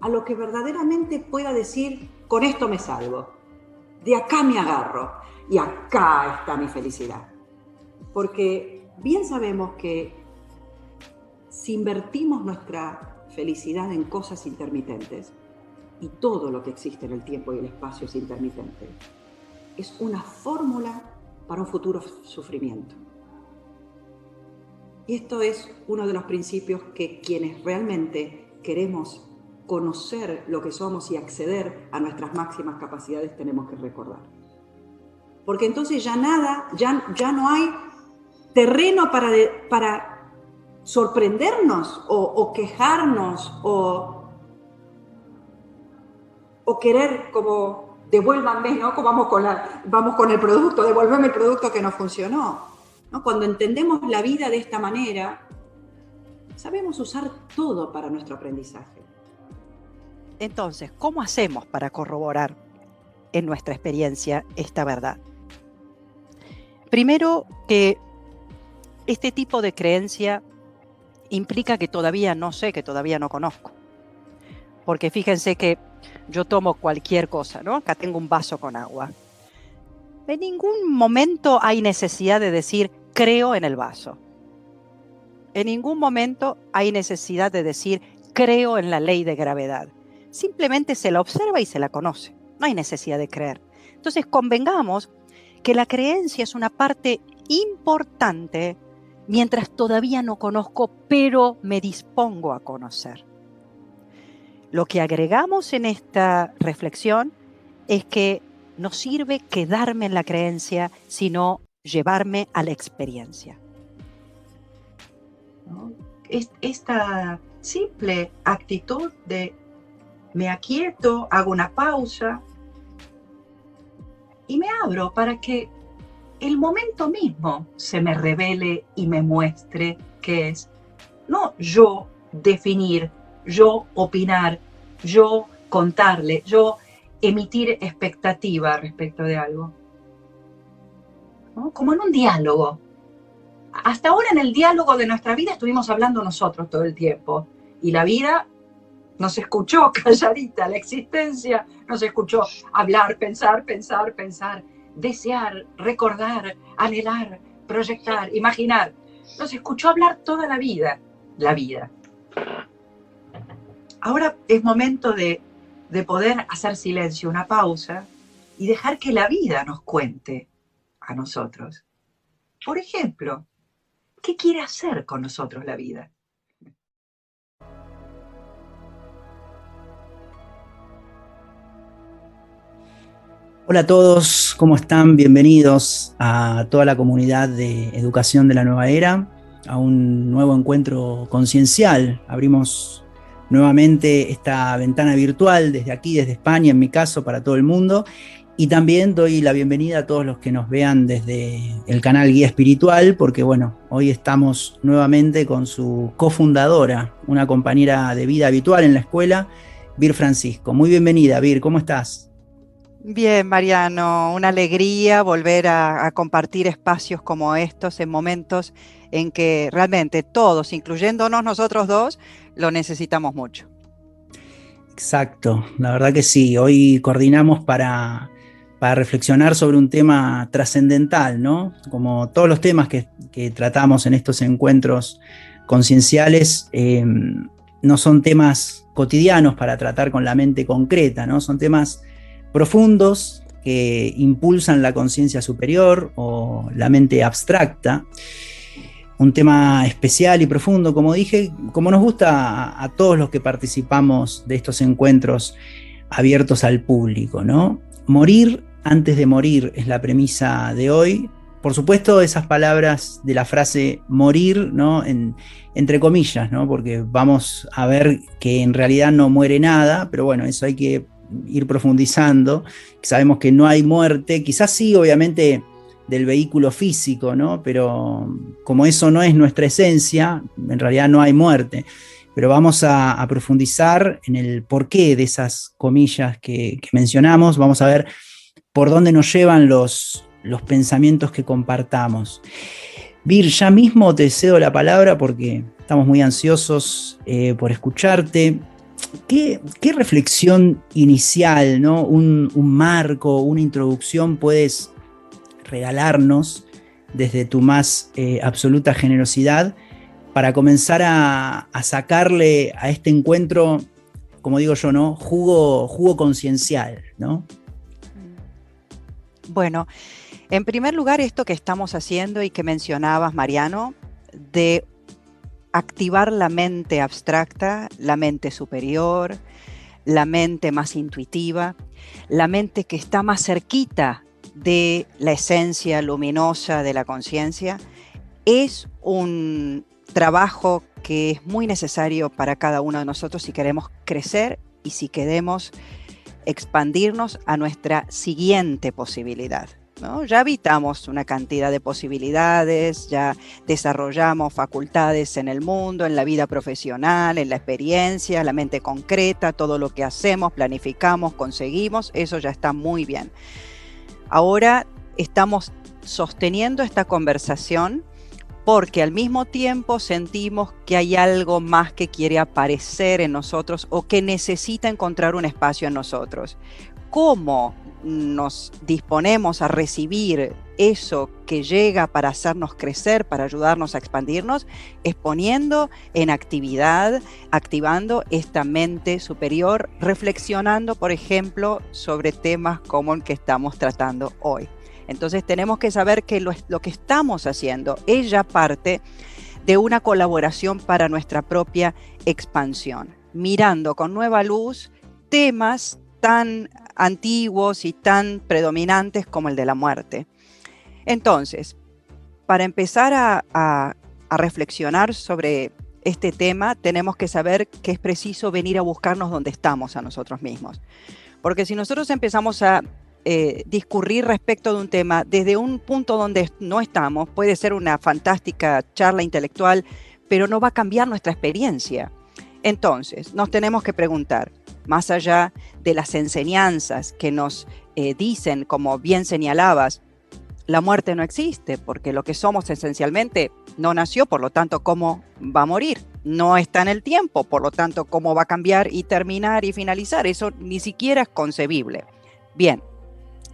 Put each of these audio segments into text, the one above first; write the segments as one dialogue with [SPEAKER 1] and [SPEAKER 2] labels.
[SPEAKER 1] a lo que verdaderamente pueda decir, con esto me salvo, de acá me agarro y acá está mi felicidad. Porque bien sabemos que si invertimos nuestra felicidad en cosas intermitentes, y todo lo que existe en el tiempo y el espacio es intermitente, es una fórmula para un futuro sufrimiento. Y esto es uno de los principios que quienes realmente queremos conocer lo que somos y acceder a nuestras máximas capacidades tenemos que recordar. Porque entonces ya no hay terreno para sorprendernos o quejarnos o querer como devuélvanme, ¿no? Como vamos con el producto, devuélveme el producto que no funcionó, ¿no? Cuando entendemos la vida de esta manera, sabemos usar todo para nuestro aprendizaje.
[SPEAKER 2] Entonces, ¿cómo hacemos para corroborar en nuestra experiencia esta verdad? Primero, que este tipo de creencia implica que todavía no sé, que todavía no conozco. Porque fíjense que yo tomo cualquier cosa, ¿no? Acá tengo un vaso con agua. En ningún momento hay necesidad de decir, creo en el vaso. En ningún momento hay necesidad de decir, creo en la ley de gravedad. Simplemente se la observa y se la conoce. No hay necesidad de creer. Entonces, convengamos que la creencia es una parte importante mientras todavía no conozco, pero me dispongo a conocer. Lo que agregamos en esta reflexión es que no sirve quedarme en la creencia, sino llevarme a la experiencia.
[SPEAKER 3] ¿No? Esta simple actitud de me aquieto, hago una pausa y me abro para que el momento mismo se me revele y me muestre qué es. No yo definir, yo opinar, yo contarle, yo emitir expectativa respecto de algo, ¿no? Como en un diálogo. Hasta ahora en el diálogo de nuestra vida estuvimos hablando nosotros todo el tiempo y la vida nos escuchó calladita, la existencia nos escuchó hablar, pensar, desear, recordar, anhelar, proyectar, imaginar. Nos escuchó hablar toda la vida. Ahora es momento de poder hacer silencio, una pausa y dejar que la vida nos cuente a nosotros. Por ejemplo, ¿qué quiere hacer con nosotros la vida?
[SPEAKER 4] Hola a todos, ¿cómo están? Bienvenidos a toda la comunidad de Educación de la Nueva Era, a un nuevo encuentro conciencial. Abrimos nuevamente esta ventana virtual desde aquí, desde España, en mi caso, para todo el mundo. Y también doy la bienvenida a todos los que nos vean desde el canal Guía Espiritual, porque bueno, hoy estamos nuevamente con su cofundadora, una compañera de vida habitual en la escuela, Vir Francisco. Muy bienvenida, Vir, ¿cómo estás?
[SPEAKER 2] Bien, Mariano, una alegría volver a compartir espacios como estos en momentos en que realmente todos, incluyéndonos nosotros dos, lo necesitamos mucho.
[SPEAKER 4] Exacto, la verdad que sí. Hoy coordinamos para reflexionar sobre un tema trascendental, ¿no? Como todos los temas que tratamos en estos encuentros concienciales, no son temas cotidianos para tratar con la mente concreta, ¿no? Son temas profundos que impulsan la conciencia superior o la mente abstracta. Un tema especial y profundo, como dije, como nos gusta a todos los que participamos de estos encuentros abiertos al público, ¿no? Morir antes de morir es la premisa de hoy. Por supuesto, esas palabras de la frase morir, ¿no? Entre comillas, ¿no? Porque vamos a ver que en realidad no muere nada, pero bueno, eso hay que ir profundizando. Sabemos que no hay muerte, quizás sí, obviamente, del vehículo físico, ¿no? Pero como eso no es nuestra esencia, en realidad no hay muerte. Pero vamos a profundizar en el porqué de esas comillas que mencionamos. Vamos a ver por dónde nos llevan los pensamientos que compartamos. Vir, ya mismo te cedo la palabra porque estamos muy ansiosos por escucharte. ¿Qué reflexión inicial, ¿no? Un marco, una introducción puedes regalarnos desde tu más absoluta generosidad para comenzar a sacarle a este encuentro, como digo yo, ¿no? Jugo conciencial, ¿no?
[SPEAKER 2] Bueno, en primer lugar, esto que estamos haciendo y que mencionabas, Mariano, de activar la mente abstracta, la mente superior, la mente más intuitiva, la mente que está más cerquita de la esencia luminosa de la conciencia, es un trabajo que es muy necesario para cada uno de nosotros si queremos crecer y si queremos expandirnos a nuestra siguiente posibilidad, ¿no? Ya habitamos una cantidad de posibilidades, ya desarrollamos facultades en el mundo, en la vida profesional, en la experiencia, la mente concreta, todo lo que hacemos, planificamos, conseguimos, eso ya está muy bien. Ahora estamos sosteniendo esta conversación porque al mismo tiempo sentimos que hay algo más que quiere aparecer en nosotros o que necesita encontrar un espacio en nosotros. ¿Cómo nos disponemos a recibir eso que llega para hacernos crecer, para ayudarnos a expandirnos? Es poniendo en actividad, activando esta mente superior, reflexionando, por ejemplo, sobre temas como el que estamos tratando hoy. Entonces tenemos que saber que lo que estamos haciendo es ya parte de una colaboración para nuestra propia expansión, mirando con nueva luz temas tan antiguos y tan predominantes como el de la muerte. Entonces, para empezar a reflexionar sobre este tema, tenemos que saber que es preciso venir a buscarnos donde estamos a nosotros mismos. Porque si nosotros empezamos a discurrir respecto de un tema desde un punto donde no estamos, puede ser una fantástica charla intelectual, pero no va a cambiar nuestra experiencia. Entonces, nos tenemos que preguntar, más allá de las enseñanzas que nos dicen, como bien señalabas, la muerte no existe, porque lo que somos esencialmente no nació, por lo tanto, ¿cómo va a morir? No está en el tiempo, por lo tanto, ¿cómo va a cambiar y terminar y finalizar? Eso ni siquiera es concebible. Bien,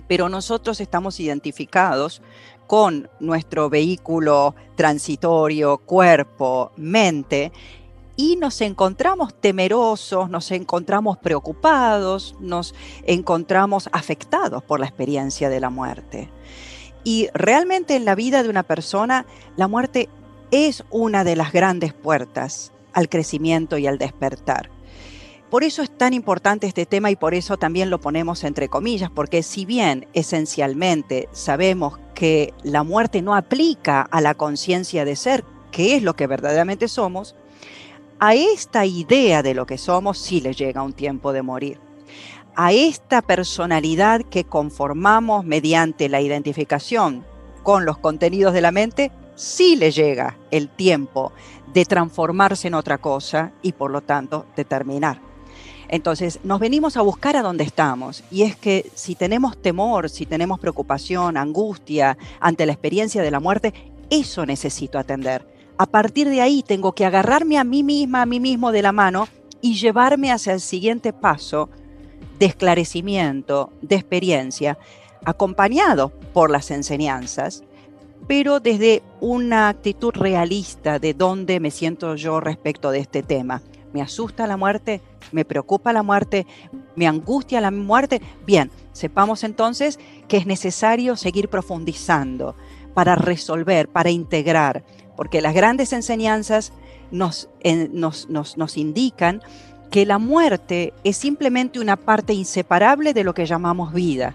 [SPEAKER 2] pero nosotros estamos identificados con nuestro vehículo transitorio, cuerpo, mente, y nos encontramos temerosos, nos encontramos preocupados, nos encontramos afectados por la experiencia de la muerte. Y realmente en la vida de una persona, la muerte es una de las grandes puertas al crecimiento y al despertar. Por eso es tan importante este tema y por eso también lo ponemos entre comillas, porque si bien esencialmente sabemos que la muerte no aplica a la conciencia de ser, que es lo que verdaderamente somos, a esta idea de lo que somos sí le llega un tiempo de morir. A esta personalidad que conformamos mediante la identificación con los contenidos de la mente, sí le llega el tiempo de transformarse en otra cosa y por lo tanto de terminar. Entonces nos venimos a buscar a donde estamos, y es que si tenemos temor, si tenemos preocupación, angustia ante la experiencia de la muerte, eso necesito atender. A partir de ahí tengo que agarrarme a mí misma, a mí mismo de la mano y llevarme hacia el siguiente paso de esclarecimiento, de experiencia, acompañado por las enseñanzas, pero desde una actitud realista de dónde me siento yo respecto de este tema. ¿Me asusta la muerte? ¿Me preocupa la muerte? ¿Me angustia la muerte? Bien, sepamos entonces que es necesario seguir profundizando para resolver, para integrar, porque las grandes enseñanzas nos indican que la muerte es simplemente una parte inseparable de lo que llamamos vida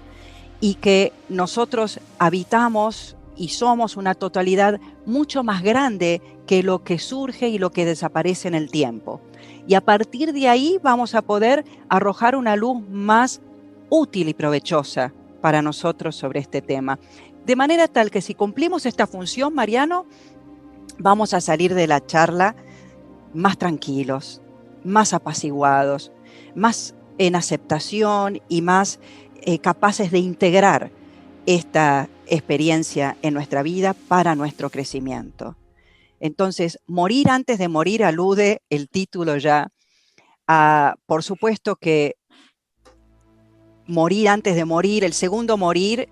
[SPEAKER 2] y que nosotros habitamos y somos una totalidad mucho más grande que lo que surge y lo que desaparece en el tiempo. Y a partir de ahí vamos a poder arrojar una luz más útil y provechosa para nosotros sobre este tema. De manera tal que si cumplimos esta función, Mariano, vamos a salir de la charla más tranquilos, más apaciguados, más en aceptación y más capaces de integrar esta experiencia en nuestra vida para nuestro crecimiento. Entonces, morir antes de morir alude el título ya Por supuesto que morir antes de morir, el segundo morir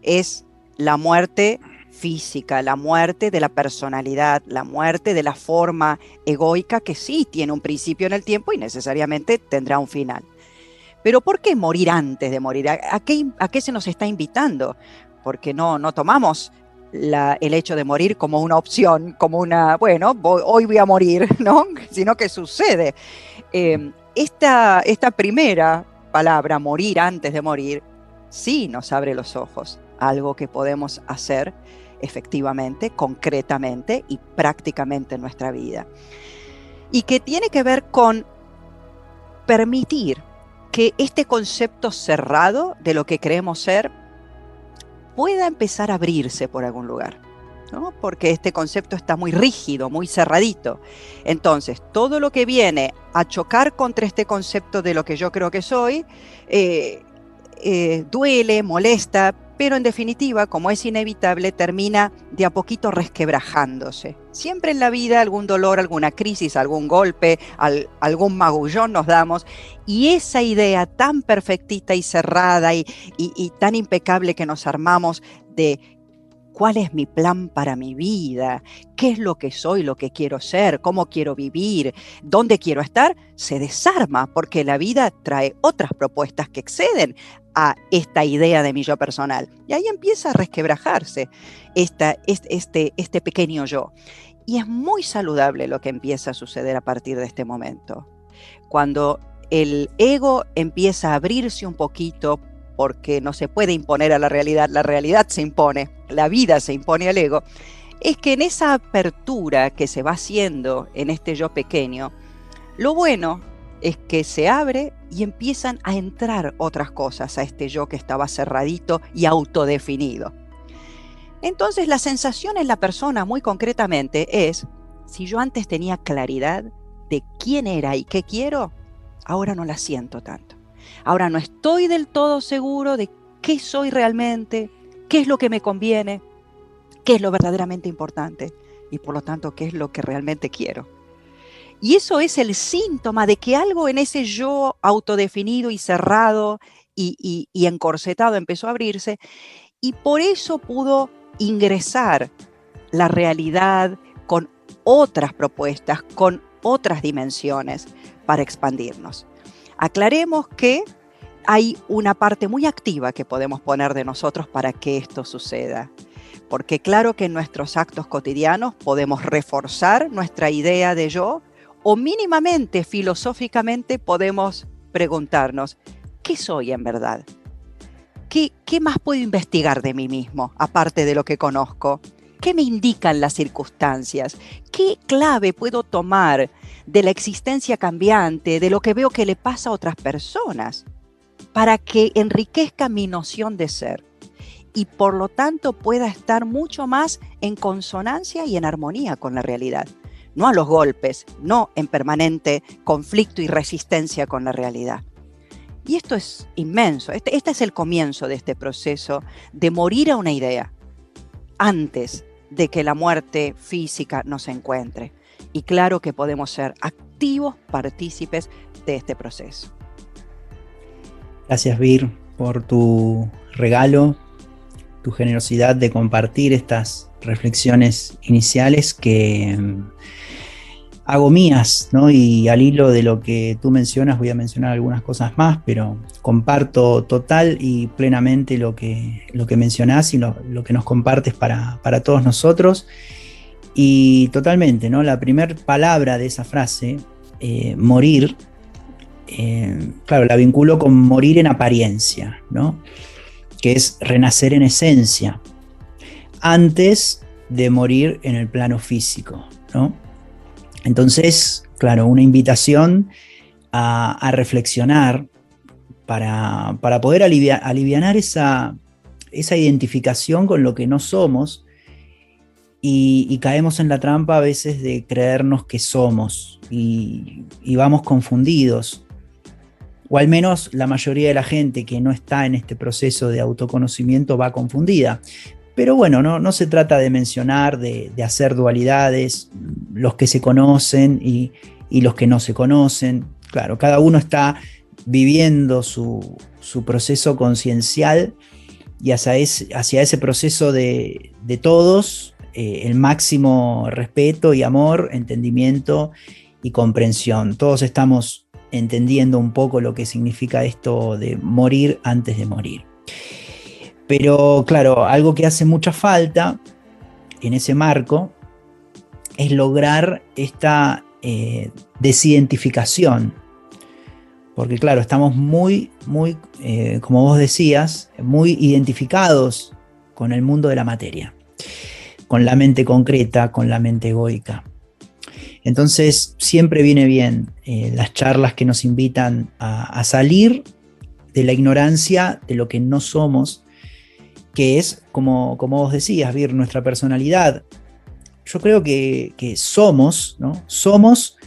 [SPEAKER 2] es la muerte física, la muerte de la personalidad, la muerte de la forma egoica que sí tiene un principio en el tiempo y necesariamente tendrá un final. Pero ¿por qué morir antes de morir? ¿A qué se nos está invitando? Porque no tomamos el hecho de morir como una opción, como hoy voy a morir, ¿no? Sino que sucede. Esta primera palabra, morir antes de morir, sí nos abre los ojos, algo que podemos hacer efectivamente, concretamente y prácticamente en nuestra vida. Y que tiene que ver con permitir que este concepto cerrado de lo que creemos ser pueda empezar a abrirse por algún lugar, ¿no? Porque este concepto está muy rígido, muy cerradito. Entonces, todo lo que viene a chocar contra este concepto de lo que yo creo que soy, duele, molesta, pero en definitiva, como es inevitable, termina de a poquito resquebrajándose. Siempre en la vida algún dolor, alguna crisis, algún golpe, algún magullón nos damos, y esa idea tan perfectita y cerrada y tan impecable que nos armamos de cuál es mi plan para mi vida, qué es lo que soy, lo que quiero ser, cómo quiero vivir, dónde quiero estar, se desarma porque la vida trae otras propuestas que exceden a esta idea de mi yo personal. Y ahí empieza a resquebrajarse este pequeño yo. Y es muy saludable lo que empieza a suceder a partir de este momento. Cuando el ego empieza a abrirse un poquito, porque no se puede imponer a la realidad se impone, la vida se impone al ego, es que en esa apertura que se va haciendo en este yo pequeño, lo bueno es que se abre y empiezan a entrar otras cosas a este yo que estaba cerradito y autodefinido. Entonces la sensación en la persona muy concretamente es, si yo antes tenía claridad de quién era y qué quiero, ahora no la siento tanto. Ahora no estoy del todo seguro de qué soy realmente, qué es lo que me conviene, qué es lo verdaderamente importante y por lo tanto qué es lo que realmente quiero. Y eso es el síntoma de que algo en ese yo autodefinido y cerrado y encorsetado empezó a abrirse, y por eso pudo ingresar la realidad con otras propuestas, con otras dimensiones para expandirnos. Aclaremos que hay una parte muy activa que podemos poner de nosotros para que esto suceda. Porque claro que en nuestros actos cotidianos podemos reforzar nuestra idea de yo, o mínimamente, filosóficamente, podemos preguntarnos, ¿qué soy en verdad? ¿Qué más puedo investigar de mí mismo, aparte de lo que conozco? ¿Qué me indican las circunstancias? ¿Qué clave puedo tomar de la existencia cambiante, de lo que veo que le pasa a otras personas, para que enriquezca mi noción de ser y por lo tanto pueda estar mucho más en consonancia y en armonía con la realidad? No a los golpes, no en permanente conflicto y resistencia con la realidad. Y esto es inmenso. Este es el comienzo de este proceso de morir a una idea antes de que la muerte física nos encuentre. Y claro que podemos ser activos partícipes de este proceso.
[SPEAKER 4] Gracias, Vir, por tu regalo, tu generosidad de compartir estas reflexiones iniciales que hago mías, ¿no? Y al hilo de lo que tú mencionas, voy a mencionar algunas cosas más, pero comparto total y plenamente lo que mencionás y lo que nos compartes para todos nosotros. Y totalmente, ¿no? La primera palabra de esa frase, morir, claro, la vinculo con morir en apariencia, ¿no? Que es renacer en esencia, antes de morir en el plano físico, ¿no? Entonces, claro, una invitación a reflexionar para poder alivianar esa identificación con lo que no somos y caemos en la trampa a veces de creernos que somos y vamos confundidos. O al menos la mayoría de la gente que no está en este proceso de autoconocimiento va confundida. Pero bueno, no se trata de mencionar, de hacer dualidades, los que se conocen y los que no se conocen. Claro, cada uno está viviendo su proceso conciencial y hacia ese proceso de todos el máximo respeto y amor, entendimiento y comprensión. Todos estamos entendiendo un poco lo que significa esto de morir antes de morir. Pero claro, algo que hace mucha falta en ese marco es lograr esta desidentificación. Porque claro, estamos muy, como vos decías, muy identificados con el mundo de la materia, con la mente concreta, con la mente egoica. Entonces siempre viene bien las charlas que nos invitan a salir de la ignorancia de lo que no somos, que es, como vos decías, Vir, nuestra personalidad. Yo creo que somos, ¿no? Somos,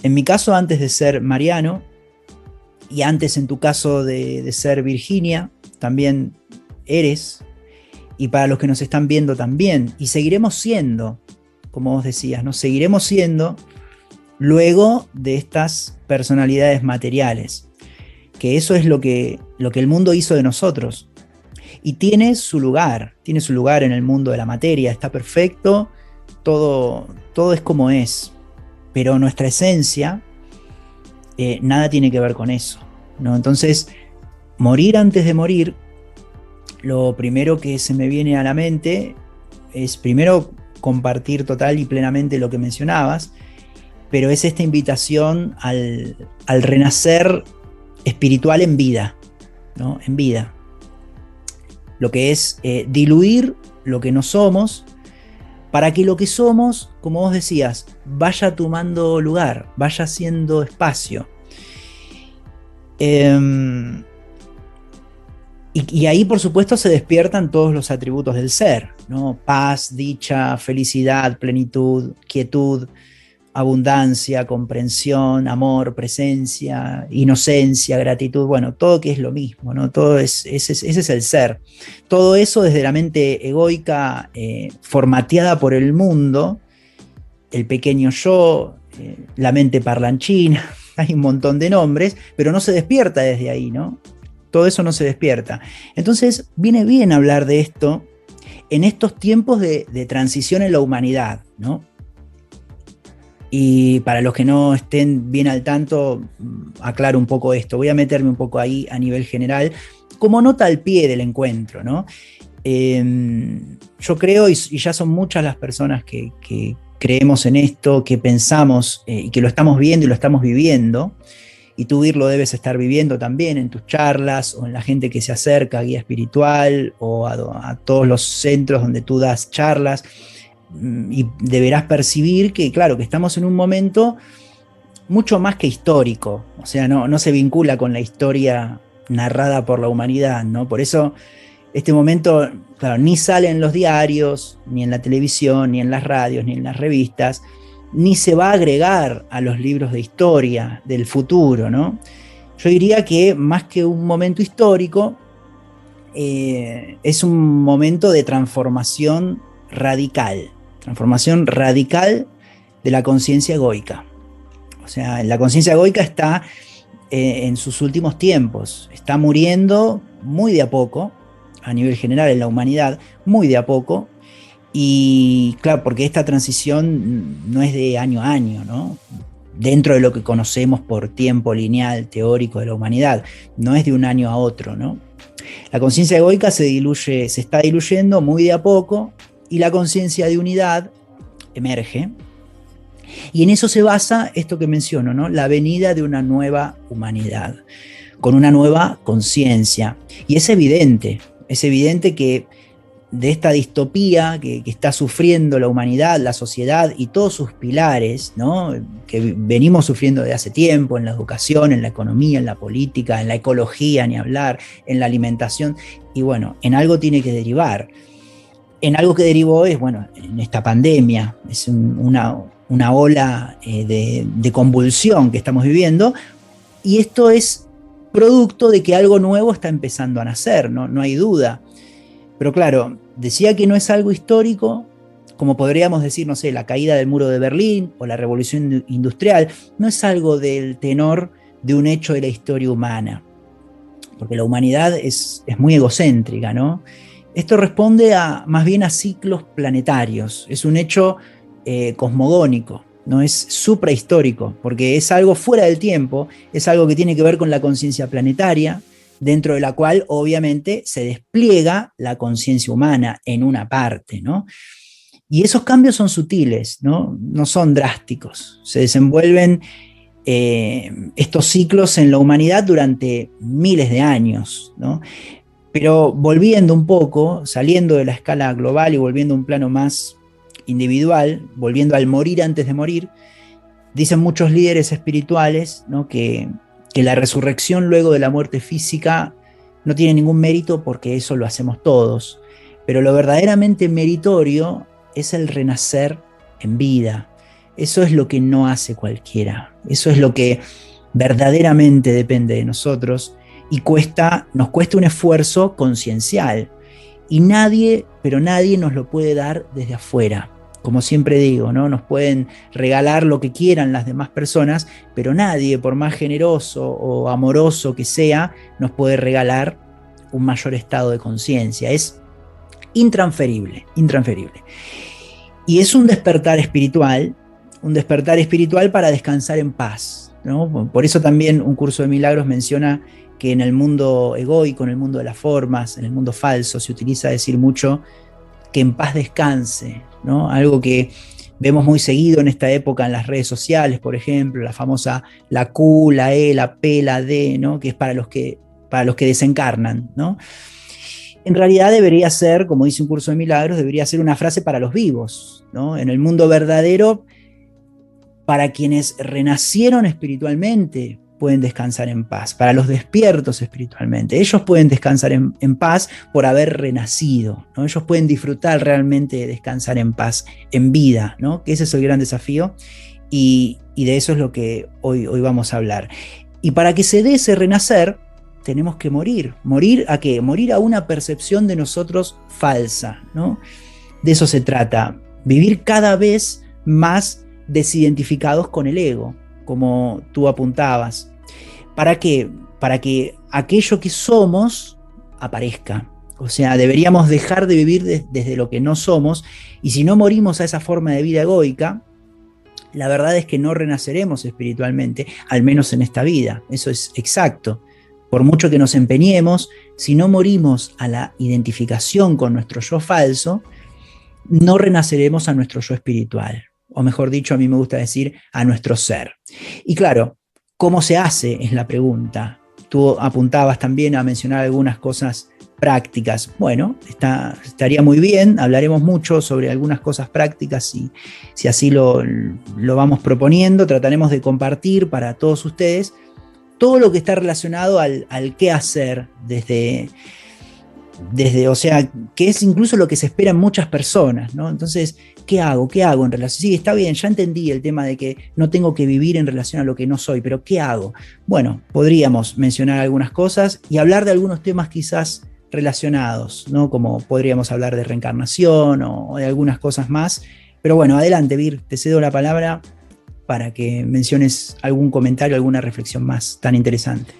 [SPEAKER 4] en mi caso, antes de ser Mariano, y antes en tu caso de ser Virginia, también eres, y para los que nos están viendo también, y seguiremos siendo, como vos decías, ¿no? Seguiremos siendo luego de estas personalidades materiales, que eso es lo que el mundo hizo de nosotros, y tiene su lugar en el mundo de la materia, está perfecto, todo es como es, pero nuestra esencia, nada tiene que ver con eso, ¿no? Entonces, morir antes de morir, lo primero que se me viene a la mente es primero compartir total y plenamente lo que mencionabas, pero es esta invitación al renacer espiritual en vida, ¿no? En vida. Lo que es diluir lo que no somos, para que lo que somos, como vos decías, vaya tomando lugar, vaya haciendo espacio. Y ahí, por supuesto, se despiertan todos los atributos del ser, ¿no? Paz, dicha, felicidad, plenitud, quietud, abundancia, comprensión, amor, presencia, inocencia, gratitud, bueno, todo que es lo mismo, ¿no? Todo ese es el ser. Todo eso desde la mente egoica, formateada por el mundo, el pequeño yo, la mente parlanchina, hay un montón de nombres, pero no se despierta desde ahí, ¿no? Todo eso no se despierta. Entonces, viene bien hablar de esto en estos tiempos de transición en la humanidad, ¿no? Y para los que no estén bien al tanto, aclaro un poco esto. Voy a meterme un poco ahí a nivel general, como nota al pie del encuentro, ¿no? Yo creo, y ya son muchas las personas que creemos en esto, que pensamos y que lo estamos viendo y lo estamos viviendo, y tú, Vir, lo debes estar viviendo también en tus charlas o en la gente que se acerca a guía espiritual o a todos los centros donde tú das charlas. Y deberás percibir que, claro, que estamos en un momento mucho más que histórico, o sea, no se vincula con la historia narrada por la humanidad, ¿no? Por eso este momento, claro, ni sale en los diarios, ni en la televisión, ni en las radios, ni en las revistas, ni se va a agregar a los libros de historia del futuro, ¿no? Yo diría que más que un momento histórico, es un momento de transformación radical de la conciencia egoica. O sea, la conciencia egoica está en sus últimos tiempos, está muriendo muy de a poco, a nivel general en la humanidad, muy de a poco, y claro, porque esta transición no es de año a año, ¿no? Dentro de lo que conocemos por tiempo lineal teórico de la humanidad, no es de un año a otro, ¿no? La conciencia egoica se está diluyendo muy de a poco, y la conciencia de unidad emerge. Y en eso se basa esto que menciono, ¿no? La venida de una nueva humanidad, con una nueva conciencia. Y es evidente que de esta distopía que está sufriendo la humanidad, la sociedad y todos sus pilares, ¿no? Que venimos sufriendo desde hace tiempo, en la educación, en la economía, en la política, en la ecología, ni hablar, en la alimentación, y bueno, en algo tiene que derivar. En algo que derivó es, bueno, en esta pandemia, es una ola de convulsión que estamos viviendo, y esto es producto de que algo nuevo está empezando a nacer, no hay duda. Pero claro, decía que no es algo histórico, como podríamos decir, no sé, la caída del muro de Berlín o la revolución industrial, no es algo del tenor de un hecho de la historia humana, porque la humanidad es muy egocéntrica, ¿no? Esto responde más bien a ciclos planetarios, es un hecho cosmogónico, no es suprahistórico, porque es algo fuera del tiempo, es algo que tiene que ver con la conciencia planetaria, dentro de la cual obviamente se despliega la conciencia humana en una parte, ¿no? Y esos cambios son sutiles, ¿no? No son drásticos, se desenvuelven estos ciclos en la humanidad durante miles de años, ¿no? Pero volviendo un poco, saliendo de la escala global y volviendo a un plano más individual, volviendo al morir antes de morir, dicen muchos líderes espirituales, ¿no?, que la resurrección luego de la muerte física no tiene ningún mérito porque eso lo hacemos todos, pero lo verdaderamente meritorio es el renacer en vida. Eso es lo que no hace cualquiera, eso es lo que verdaderamente depende de nosotros y nos cuesta un esfuerzo conciencial y nadie, pero nadie nos lo puede dar desde afuera. Como siempre digo, ¿no? Nos pueden regalar lo que quieran las demás personas, pero nadie, por más generoso o amoroso que sea, nos puede regalar un mayor estado de conciencia. Es intransferible, intransferible. Y es un despertar espiritual para descansar en paz, ¿no? Por eso también un curso de milagros menciona que en el mundo egoico, en el mundo de las formas, en el mundo falso, se utiliza decir mucho que en paz descanse, ¿no? Algo que vemos muy seguido en esta época en las redes sociales, por ejemplo, la famosa la Q, la E, la P, la D, ¿no? Que es para los que desencarnan, ¿no? En realidad debería ser, como dice un curso de milagros, debería ser una frase para los vivos, ¿no? En el mundo verdadero, para quienes renacieron espiritualmente, pueden descansar en paz. Para los despiertos espiritualmente, ellos pueden descansar en paz por haber renacido, ¿no? Ellos pueden disfrutar realmente de descansar en paz, en vida, ¿no? Que ese es el gran desafío y de eso es lo que hoy vamos a hablar. Y para que se dé ese renacer, tenemos que morir. ¿Morir a qué? Morir a una percepción de nosotros falsa, ¿no? De eso se trata. Vivir cada vez más desidentificados con el ego, como tú apuntabas. ¿Para qué? Para que aquello que somos aparezca. O sea, deberíamos dejar de vivir desde lo que no somos, y si no morimos a esa forma de vida egoica, la verdad es que no renaceremos espiritualmente, al menos en esta vida. Eso es exacto. Por mucho que nos empeñemos, si no morimos a la identificación con nuestro yo falso, no renaceremos a nuestro yo espiritual. O mejor dicho, a mí me gusta decir, a nuestro ser. Y claro, ¿cómo se hace? Es la pregunta. Tú apuntabas también a mencionar algunas cosas prácticas. Bueno, estaría muy bien, hablaremos mucho sobre algunas cosas prácticas si así lo vamos proponiendo. Trataremos de compartir para todos ustedes todo lo que está relacionado al qué hacer desde, o sea, que es incluso lo que se espera en muchas personas, ¿no? Entonces, ¿qué hago? ¿Qué hago en relación? Sí, está bien, ya entendí el tema de que no tengo que vivir en relación a lo que no soy, pero ¿qué hago? Bueno, podríamos mencionar algunas cosas y hablar de algunos temas quizás relacionados, ¿no? Como podríamos hablar de reencarnación o de algunas cosas más. Pero bueno, adelante, Vir, te cedo la palabra para que menciones algún comentario, alguna reflexión más tan interesante.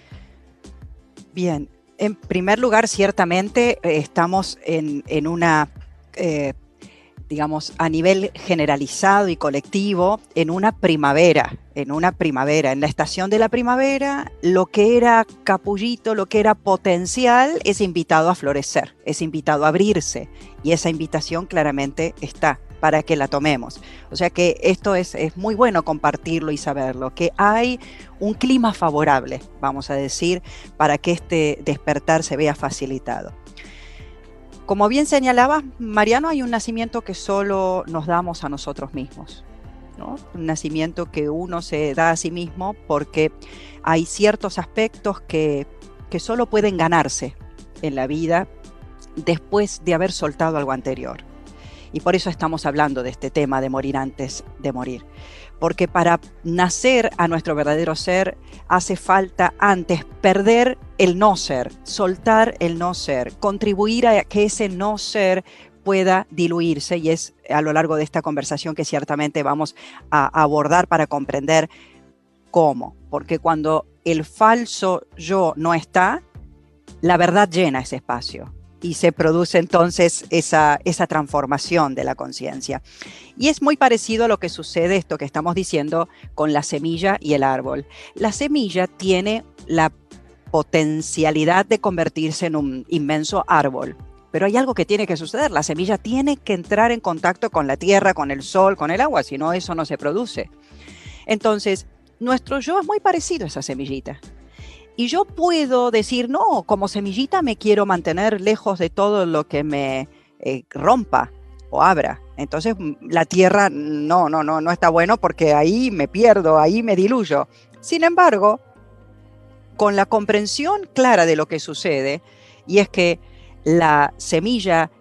[SPEAKER 2] Bien. En primer lugar, ciertamente estamos en una, digamos, a nivel generalizado y colectivo, en una primavera, en la estación de la primavera, lo que era capullito, lo que era potencial, es invitado a florecer, es invitado a abrirse, y esa invitación claramente está para que la tomemos. O sea que esto es muy bueno compartirlo y saberlo, que hay un clima favorable, vamos a decir, para que este despertar se vea facilitado. Como bien señalaba Mariano, hay un nacimiento que solo nos damos a nosotros mismos, ¿no? Un nacimiento que uno se da a sí mismo porque hay ciertos aspectos que solo pueden ganarse en la vida después de haber soltado algo anterior. Y por eso estamos hablando de este tema de morir antes de morir. Porque para nacer a nuestro verdadero ser hace falta antes perder el no ser, soltar el no ser, contribuir a que ese no ser pueda diluirse, y es a lo largo de esta conversación que ciertamente vamos a abordar para comprender cómo. Porque cuando el falso yo no está, la verdad llena ese espacio y se produce entonces esa transformación de la conciencia. Y es muy parecido a lo que sucede, esto que estamos diciendo, con la semilla y el árbol. La semilla tiene la potencialidad de convertirse en un inmenso árbol, pero hay algo que tiene que suceder. La semilla tiene que entrar en contacto con la tierra, con el sol, con el agua, si no, eso no se produce. Entonces, nuestro yo es muy parecido a esa semillita. Y yo puedo decir, no, como semillita me quiero mantener lejos de todo lo que me rompa o abra. Entonces la tierra no está bueno porque ahí me pierdo, ahí me diluyo. Sin embargo, con la comprensión clara de lo que sucede, y es que la semilla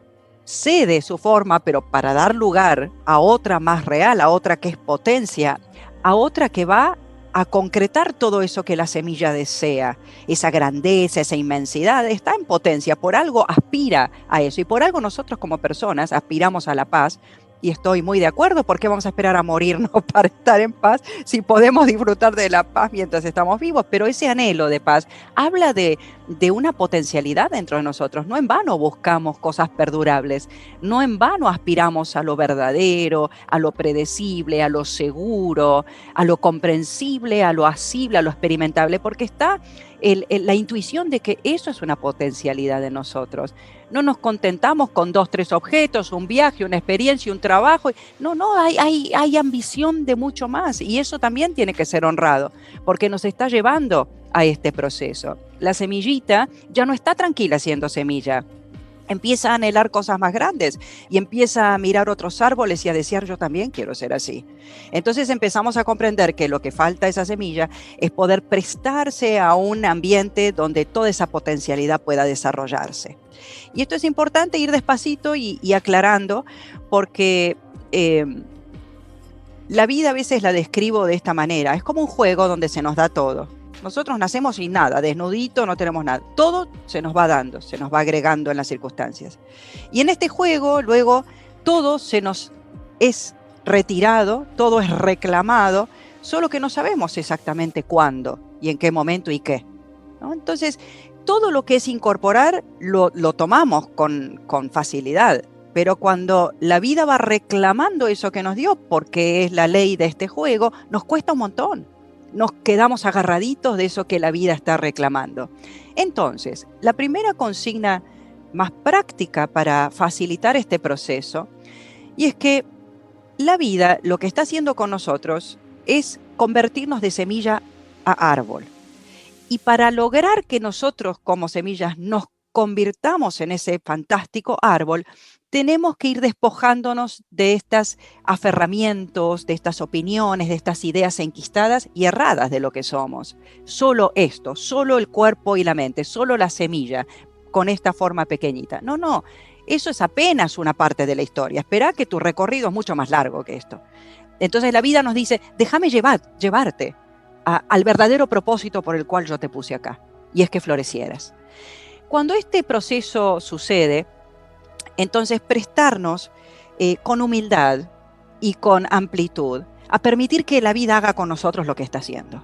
[SPEAKER 2] cede su forma, pero para dar lugar a otra más real, a otra que es potencia, a otra que va a concretar todo eso que la semilla desea, esa grandeza, esa inmensidad, está en potencia, por algo aspira a eso y por algo nosotros como personas aspiramos a la paz. Y estoy muy de acuerdo, ¿por qué vamos a esperar a morirnos para estar en paz si podemos disfrutar de la paz mientras estamos vivos? Pero ese anhelo de paz habla de una potencialidad dentro de nosotros. No en vano buscamos cosas perdurables, no en vano aspiramos a lo verdadero, a lo predecible, a lo seguro, a lo comprensible, a lo asible, a lo experimentable, porque está la intuición de que eso es una potencialidad de nosotros. No nos contentamos con 2, 3 objetos, un viaje, una experiencia, un trabajo. No, hay ambición de mucho más y eso también tiene que ser honrado porque nos está llevando a este proceso. La semillita ya no está tranquila siendo semilla. Empieza a anhelar cosas más grandes y empieza a mirar otros árboles y a desear yo también quiero ser así. Entonces empezamos a comprender que lo que falta a esa semilla es poder prestarse a un ambiente donde toda esa potencialidad pueda desarrollarse. Y esto es importante ir despacito y aclarando porque la vida a veces la describo de esta manera. Es como un juego donde se nos da todo. Nosotros nacemos sin nada, desnudito, no tenemos nada. Todo se nos va dando, se nos va agregando en las circunstancias. Y en este juego, luego, todo se nos es retirado, todo es reclamado, solo que no sabemos exactamente cuándo y en qué momento y qué, ¿no? Entonces, todo lo que es incorporar lo tomamos con facilidad. Pero cuando la vida va reclamando eso que nos dio, porque es la ley de este juego, nos cuesta un montón. Nos quedamos agarraditos de eso que la vida está reclamando. Entonces, la primera consigna más práctica para facilitar este proceso, y es que la vida lo que está haciendo con nosotros es convertirnos de semilla a árbol. Y para lograr que nosotros como semillas nos convirtamos en ese fantástico árbol, tenemos que ir despojándonos de estos aferramientos, de estas opiniones, de estas ideas enquistadas y erradas de lo que somos. Solo esto, solo el cuerpo y la mente, solo la semilla con esta forma pequeñita. No, eso es apenas una parte de la historia. Espera que tu recorrido es mucho más largo que esto. Entonces la vida nos dice, déjame llevarte al verdadero propósito por el cual yo te puse acá, y es que florecieras. Cuando este proceso sucede, entonces prestarnos con humildad y con amplitud a permitir que la vida haga con nosotros lo que está haciendo.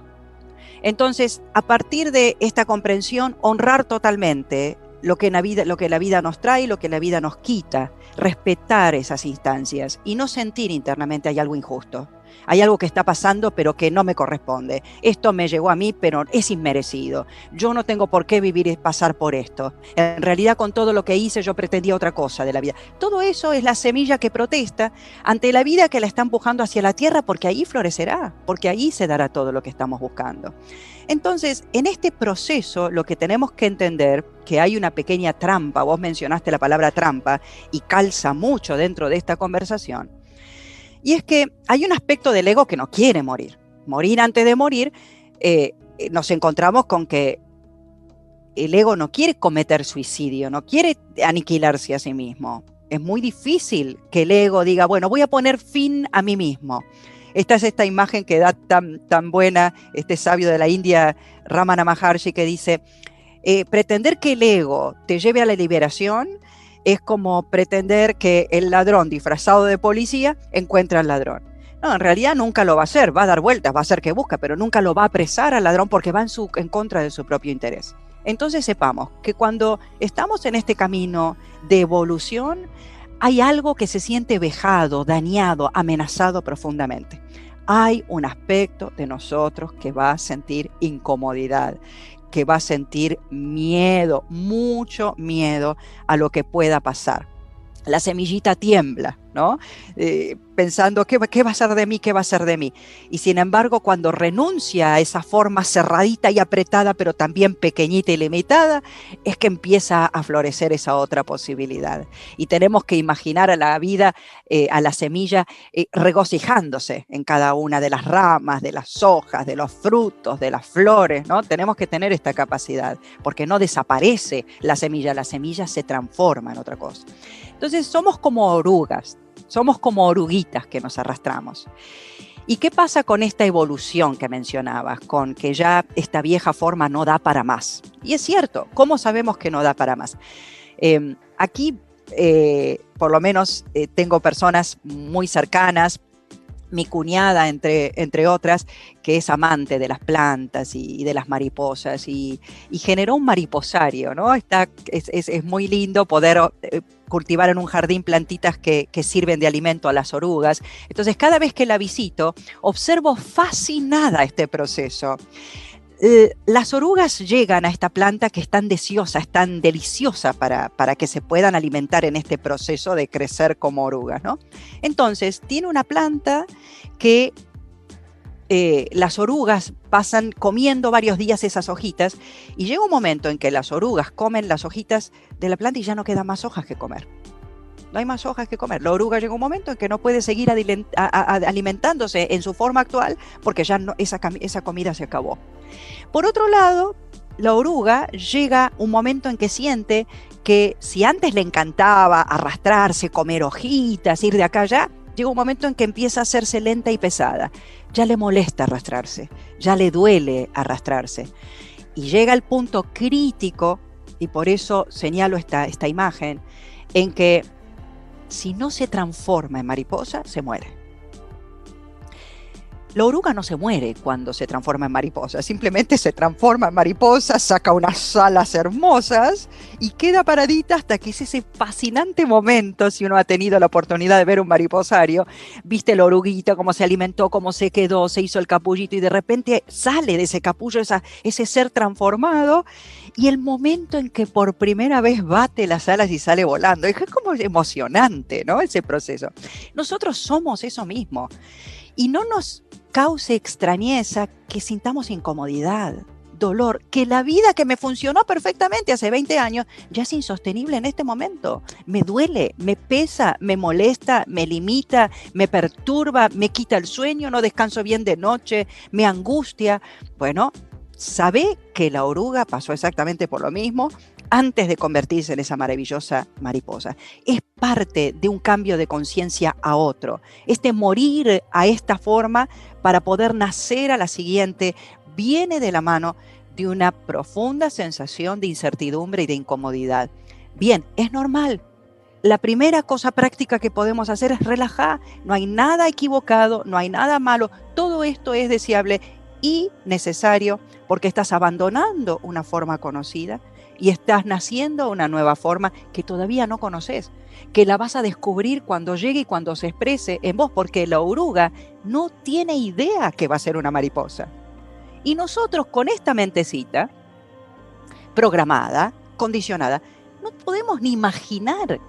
[SPEAKER 2] Entonces, a partir de esta comprensión, honrar totalmente lo que la vida nos trae, lo que la vida nos quita, respetar esas instancias y no sentir internamente hay algo injusto. Hay algo que está pasando, pero que no me corresponde. Esto me llegó a mí, pero es inmerecido. Yo no tengo por qué vivir y pasar por esto. En realidad, con todo lo que hice, yo pretendía otra cosa de la vida. Todo eso es la semilla que protesta ante la vida que la está empujando hacia la tierra, porque ahí florecerá, porque ahí se dará todo lo que estamos buscando. Entonces, en este proceso, lo que tenemos que entender, que hay una pequeña trampa, vos mencionaste la palabra trampa, y calza mucho dentro de esta conversación, y es que hay un aspecto del ego que no quiere morir. Morir antes de morir, nos encontramos con que el ego no quiere cometer suicidio, no quiere aniquilarse a sí mismo. Es muy difícil que el ego diga, bueno, voy a poner fin a mí mismo. Esta es esta imagen que da tan buena este sabio de la India, Ramana Maharshi, que dice, pretender que el ego te lleve a la liberación es como pretender que el ladrón disfrazado de policía encuentre al ladrón. No, en realidad nunca lo va a hacer, va a dar vueltas, va a hacer que busca, pero nunca lo va a apresar al ladrón porque va en contra de su propio interés. Entonces sepamos que cuando estamos en este camino de evolución, hay algo que se siente vejado, dañado, amenazado profundamente. Hay un aspecto de nosotros que va a sentir incomodidad, que va a sentir miedo, mucho miedo a lo que pueda pasar. La semillita tiembla, ¿no? Pensando, ¿qué va a ser de mí? ¿Qué va a ser de mí? Y sin embargo, cuando renuncia a esa forma cerradita y apretada, pero también pequeñita y limitada, es que empieza a florecer esa otra posibilidad. Y tenemos que imaginar a la vida, a la semilla, regocijándose en cada una de las ramas, de las hojas, de los frutos, de las flores, ¿no? Tenemos que tener esta capacidad, porque no desaparece la semilla se transforma en otra cosa. Entonces somos como orugas, somos como oruguitas que nos arrastramos. ¿Y qué pasa con esta evolución que mencionabas? Con que ya esta vieja forma no da para más. Y es cierto, ¿cómo sabemos que no da para más? Aquí, por lo menos, tengo personas muy cercanas, mi cuñada, entre otras, que es amante de las plantas y de las mariposas, y generó un mariposario, ¿no? Es muy lindo poder cultivar en un jardín plantitas que sirven de alimento a las orugas. Entonces, cada vez que la visito, observo fascinada este proceso. Las orugas llegan a esta planta que es tan deseosa, es tan deliciosa para que se puedan alimentar en este proceso de crecer como orugas, ¿no? Entonces, tiene una planta que las orugas pasan comiendo varios días esas hojitas, y llega un momento en que las orugas comen las hojitas de la planta y ya no quedan más hojas que comer. No hay más hojas que comer. La oruga llega un momento en que no puede seguir alimentándose en su forma actual porque ya no, esa comida se acabó. Por otro lado, la oruga llega un momento en que siente que si antes le encantaba arrastrarse, comer hojitas, ir de acá allá, llega un momento en que empieza a hacerse lenta y pesada. Ya le molesta arrastrarse, ya le duele arrastrarse. Y llega el punto crítico, y por eso señalo esta imagen, en que si no se transforma en mariposa, se muere. La oruga no se muere cuando se transforma en mariposa, simplemente se transforma en mariposa, saca unas alas hermosas y queda paradita hasta que es ese fascinante momento, si uno ha tenido la oportunidad de ver un mariposario, viste la oruguita, cómo se alimentó, cómo se quedó, se hizo el capullito y de repente sale de ese capullo ese ser transformado, y el momento en que por primera vez bate las alas y sale volando. Es como emocionante, ¿no? Ese proceso. Nosotros somos eso mismo. Y no nos cause extrañeza que sintamos incomodidad, dolor, que la vida que me funcionó perfectamente hace 20 años ya es insostenible en este momento. Me duele, me pesa, me molesta, me limita, me perturba, me quita el sueño, no descanso bien de noche, me angustia. Bueno, sabe que la oruga pasó exactamente por lo mismo antes de convertirse en esa maravillosa mariposa. Es parte de un cambio de conciencia a otro. Morir a esta forma para poder nacer a la siguiente viene de la mano de una profunda sensación de incertidumbre y de incomodidad. Bien, es normal. La primera cosa práctica que podemos hacer es relajar. No hay nada equivocado, no hay nada malo. Todo esto es deseable y necesario porque estás abandonando una forma conocida y estás naciendo una nueva forma que todavía no conoces, que la vas a descubrir cuando llegue y cuando se exprese en vos, porque la oruga no tiene idea que va a ser una mariposa. Y nosotros con esta mentecita programada, condicionada, no podemos ni imaginar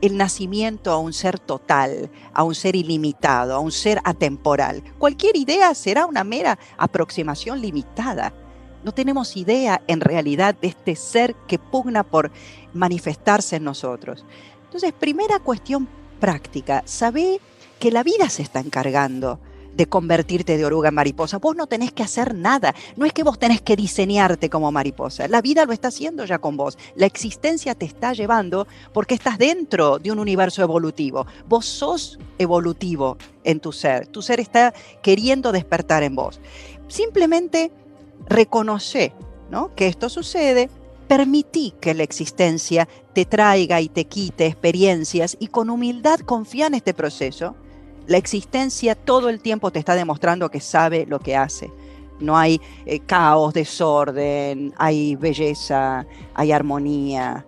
[SPEAKER 2] el nacimiento a un ser total, a un ser ilimitado, a un ser atemporal. Cualquier idea será una mera aproximación limitada. No tenemos idea en realidad de este ser que pugna por manifestarse en nosotros. Entonces, primera cuestión práctica, sabé que la vida se está encargando de convertirte de oruga en mariposa. Vos no tenés que hacer nada. No es que vos tenés que diseñarte como mariposa. La vida lo está haciendo ya con vos. La existencia te está llevando porque estás dentro de un universo evolutivo. Vos sos evolutivo en tu ser. Tu ser está queriendo despertar en vos. Simplemente reconoce, ¿no?, que esto sucede, permití que la existencia te traiga y te quite experiencias y con humildad confía en este proceso. La existencia todo el tiempo te está demostrando que sabe lo que hace. No hay caos, desorden, hay belleza, hay armonía,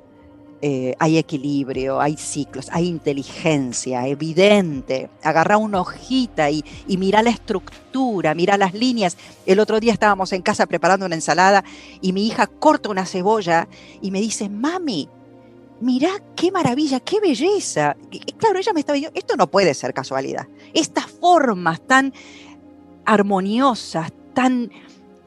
[SPEAKER 2] hay equilibrio, hay ciclos, hay inteligencia evidente. Agarrá una hojita y mirá la estructura, mirá las líneas. El otro día estábamos en casa preparando una ensalada y mi hija corta una cebolla y me dice: mami, mirá qué maravilla, qué belleza. Y claro, ella me estaba diciendo, esto no puede ser casualidad. Estas formas tan armoniosas, tan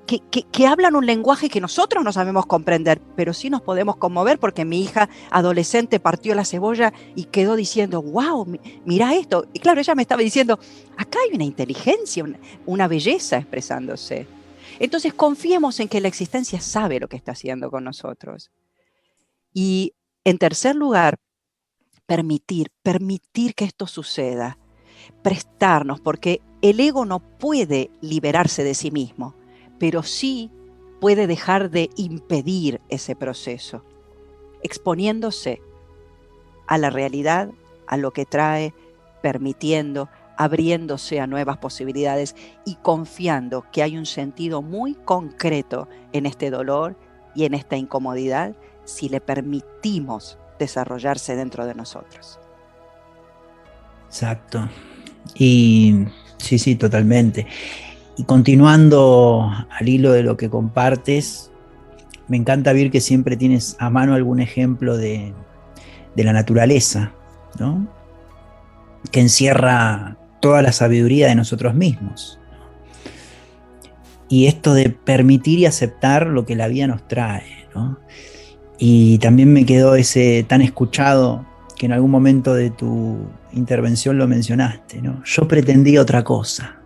[SPEAKER 2] que hablan un lenguaje que nosotros no sabemos comprender, pero sí nos podemos conmover, porque mi hija adolescente partió la cebolla y quedó diciendo: wow, mirá esto. Y claro, ella me estaba diciendo: acá hay una inteligencia, una belleza expresándose. Entonces confiemos en que la existencia sabe lo que está haciendo con nosotros. Y en tercer lugar, permitir que esto suceda, prestarnos, porque el ego no puede liberarse de sí mismo, pero sí puede dejar de impedir ese proceso, exponiéndose a la realidad, a lo que trae, permitiendo, abriéndose a nuevas posibilidades y confiando que hay un sentido muy concreto en este dolor y en esta incomodidad si le permitimos desarrollarse dentro de nosotros.
[SPEAKER 4] Exacto. Y sí, totalmente. Y continuando al hilo de lo que compartes, me encanta ver que siempre tienes a mano algún ejemplo de la naturaleza, ¿no? Que encierra toda la sabiduría de nosotros mismos. Y esto de permitir y aceptar lo que la vida nos trae, ¿no? Y también me quedó ese tan escuchado que en algún momento de tu intervención lo mencionaste, ¿no? Yo pretendí otra cosa.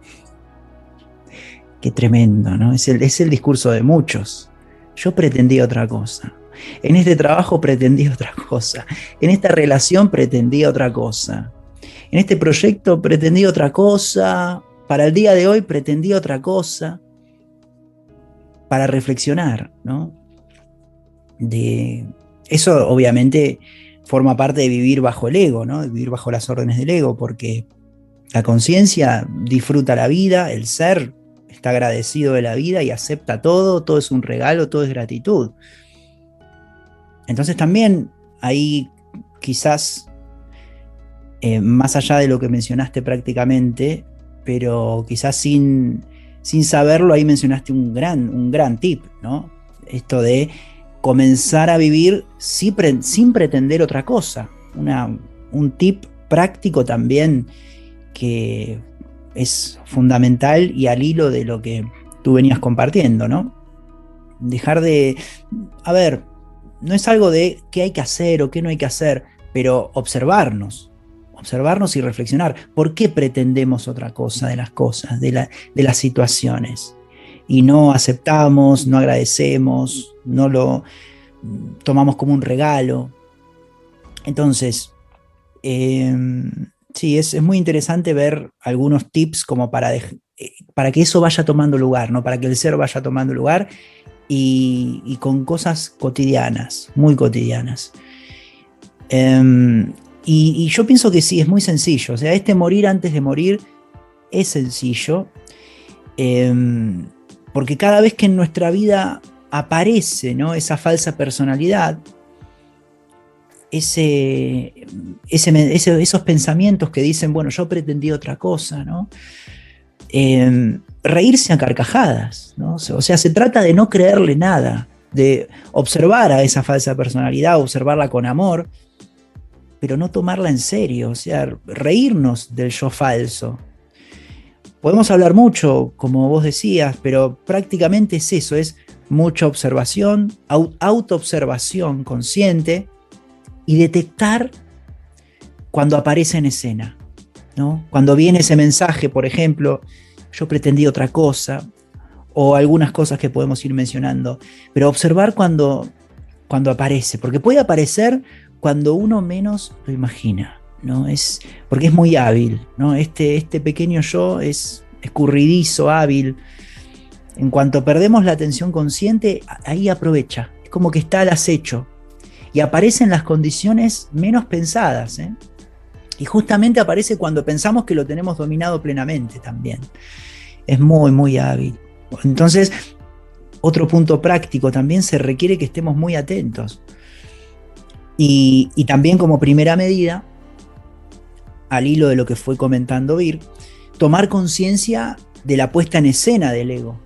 [SPEAKER 4] Qué tremendo, ¿no? Es el discurso de muchos. Yo pretendí otra cosa. En este trabajo pretendí otra cosa. En esta relación pretendí otra cosa. En este proyecto pretendí otra cosa. Para el día de hoy pretendí otra cosa. Para reflexionar, ¿no? Eso obviamente forma parte de vivir bajo el ego, ¿no? De vivir bajo las órdenes del ego, porque la conciencia disfruta la vida, el ser está agradecido de la vida y acepta todo es un regalo, todo es gratitud. Entonces también ahí quizás, más allá de lo que mencionaste prácticamente, pero quizás sin saberlo, ahí mencionaste un gran tip, ¿no? Esto de comenzar a vivir sin pretender otra cosa. Un tip práctico también que es fundamental y al hilo de lo que tú venías compartiendo, ¿no? Dejar de... A ver, no es algo de qué hay que hacer o qué no hay que hacer, pero observarnos y reflexionar. ¿Por qué pretendemos otra cosa de las cosas, de las situaciones? Y no aceptamos, no agradecemos, no lo tomamos como un regalo. Entonces, sí, es muy interesante ver algunos tips como para que eso vaya tomando lugar, ¿no? Para que el ser vaya tomando lugar y con cosas cotidianas, muy cotidianas. Y yo pienso que sí, es muy sencillo. O sea, morir antes de morir es sencillo, porque cada vez que en nuestra vida aparece, ¿no?, esa falsa personalidad, esos pensamientos que dicen, bueno, yo pretendí otra cosa, ¿no? Reírse a carcajadas, ¿no? O sea, se trata de no creerle nada, de observar a esa falsa personalidad, observarla con amor, pero no tomarla en serio, o sea, reírnos del yo falso. Podemos hablar mucho, como vos decías, pero prácticamente es eso, es mucha observación, autoobservación consciente y detectar cuando aparece en escena, ¿no? Cuando viene ese mensaje, por ejemplo, yo pretendí otra cosa, o algunas cosas que podemos ir mencionando, pero observar cuando aparece, porque puede aparecer cuando uno menos lo imagina, ¿no? Porque es muy hábil, ¿no? Este pequeño yo es escurridizo, hábil. En cuanto perdemos la atención consciente, ahí aprovecha, es como que está al acecho y aparecen las condiciones menos pensadas, ¿eh? Y justamente aparece cuando pensamos que lo tenemos dominado plenamente también. Es muy, muy hábil. Entonces, otro punto práctico, también se requiere que estemos muy atentos. Y también como primera medida, al hilo de lo que fue comentando Vir, tomar conciencia de la puesta en escena del ego.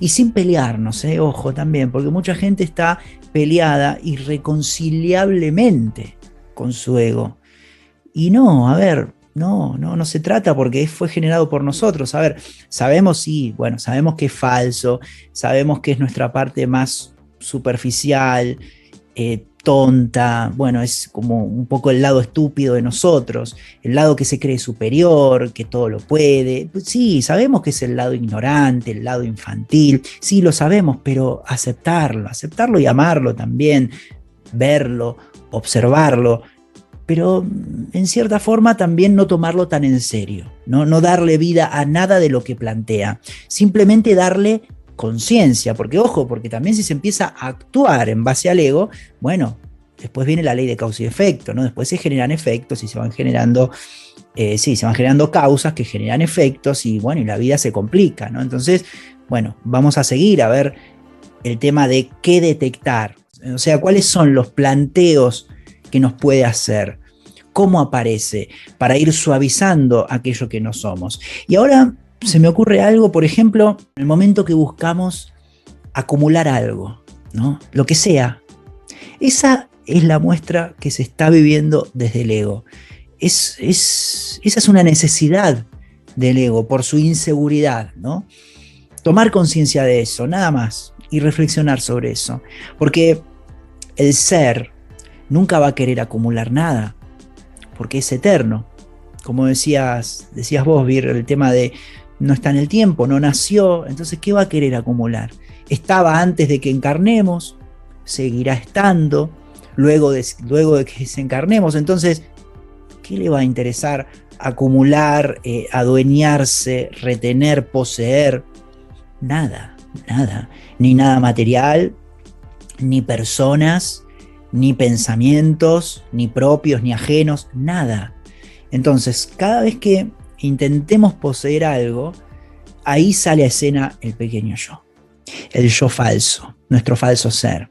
[SPEAKER 4] Y sin pelearnos, ojo también, porque mucha gente está peleada irreconciliablemente con su ego. Y no, a ver, no se trata porque fue generado por nosotros. A ver, sabemos que es falso, sabemos que es nuestra parte más superficial, tonta, bueno, es como un poco el lado estúpido de nosotros, el lado que se cree superior, que todo lo puede. Pues sí, sabemos que es el lado ignorante, el lado infantil, sí, lo sabemos, pero aceptarlo y amarlo también, verlo, observarlo, pero en cierta forma también no tomarlo tan en serio, no darle vida a nada de lo que plantea, simplemente darle conciencia, porque ojo, porque también si se empieza a actuar en base al ego, bueno, después viene la ley de causa y efecto, ¿no? Después se generan efectos y se van generando causas que generan efectos y bueno, y la vida se complica, ¿no? Entonces, bueno, vamos a seguir a ver el tema de qué detectar, o sea, cuáles son los planteos que nos puede hacer, cómo aparece, para ir suavizando aquello que no somos. Y ahora se me ocurre algo, por ejemplo, en el momento que buscamos acumular algo, ¿no? Lo que sea. Esa es la muestra que se está viviendo desde el ego. Esa es una necesidad del ego por su inseguridad, ¿no? Tomar conciencia de eso, nada más, y reflexionar sobre eso. Porque el ser nunca va a querer acumular nada, porque es eterno. Como decías vos, Vir, el tema de no está en el tiempo, no nació, entonces ¿qué va a querer acumular? Estaba antes de que encarnemos, seguirá estando, luego de que desencarnemos, entonces, ¿qué le va a interesar acumular, adueñarse, retener, poseer? Nada, ni nada material, ni personas, ni pensamientos, ni propios, ni ajenos, nada. Entonces, cada vez que intentemos poseer algo, ahí sale a escena el pequeño yo, el yo falso, nuestro falso ser.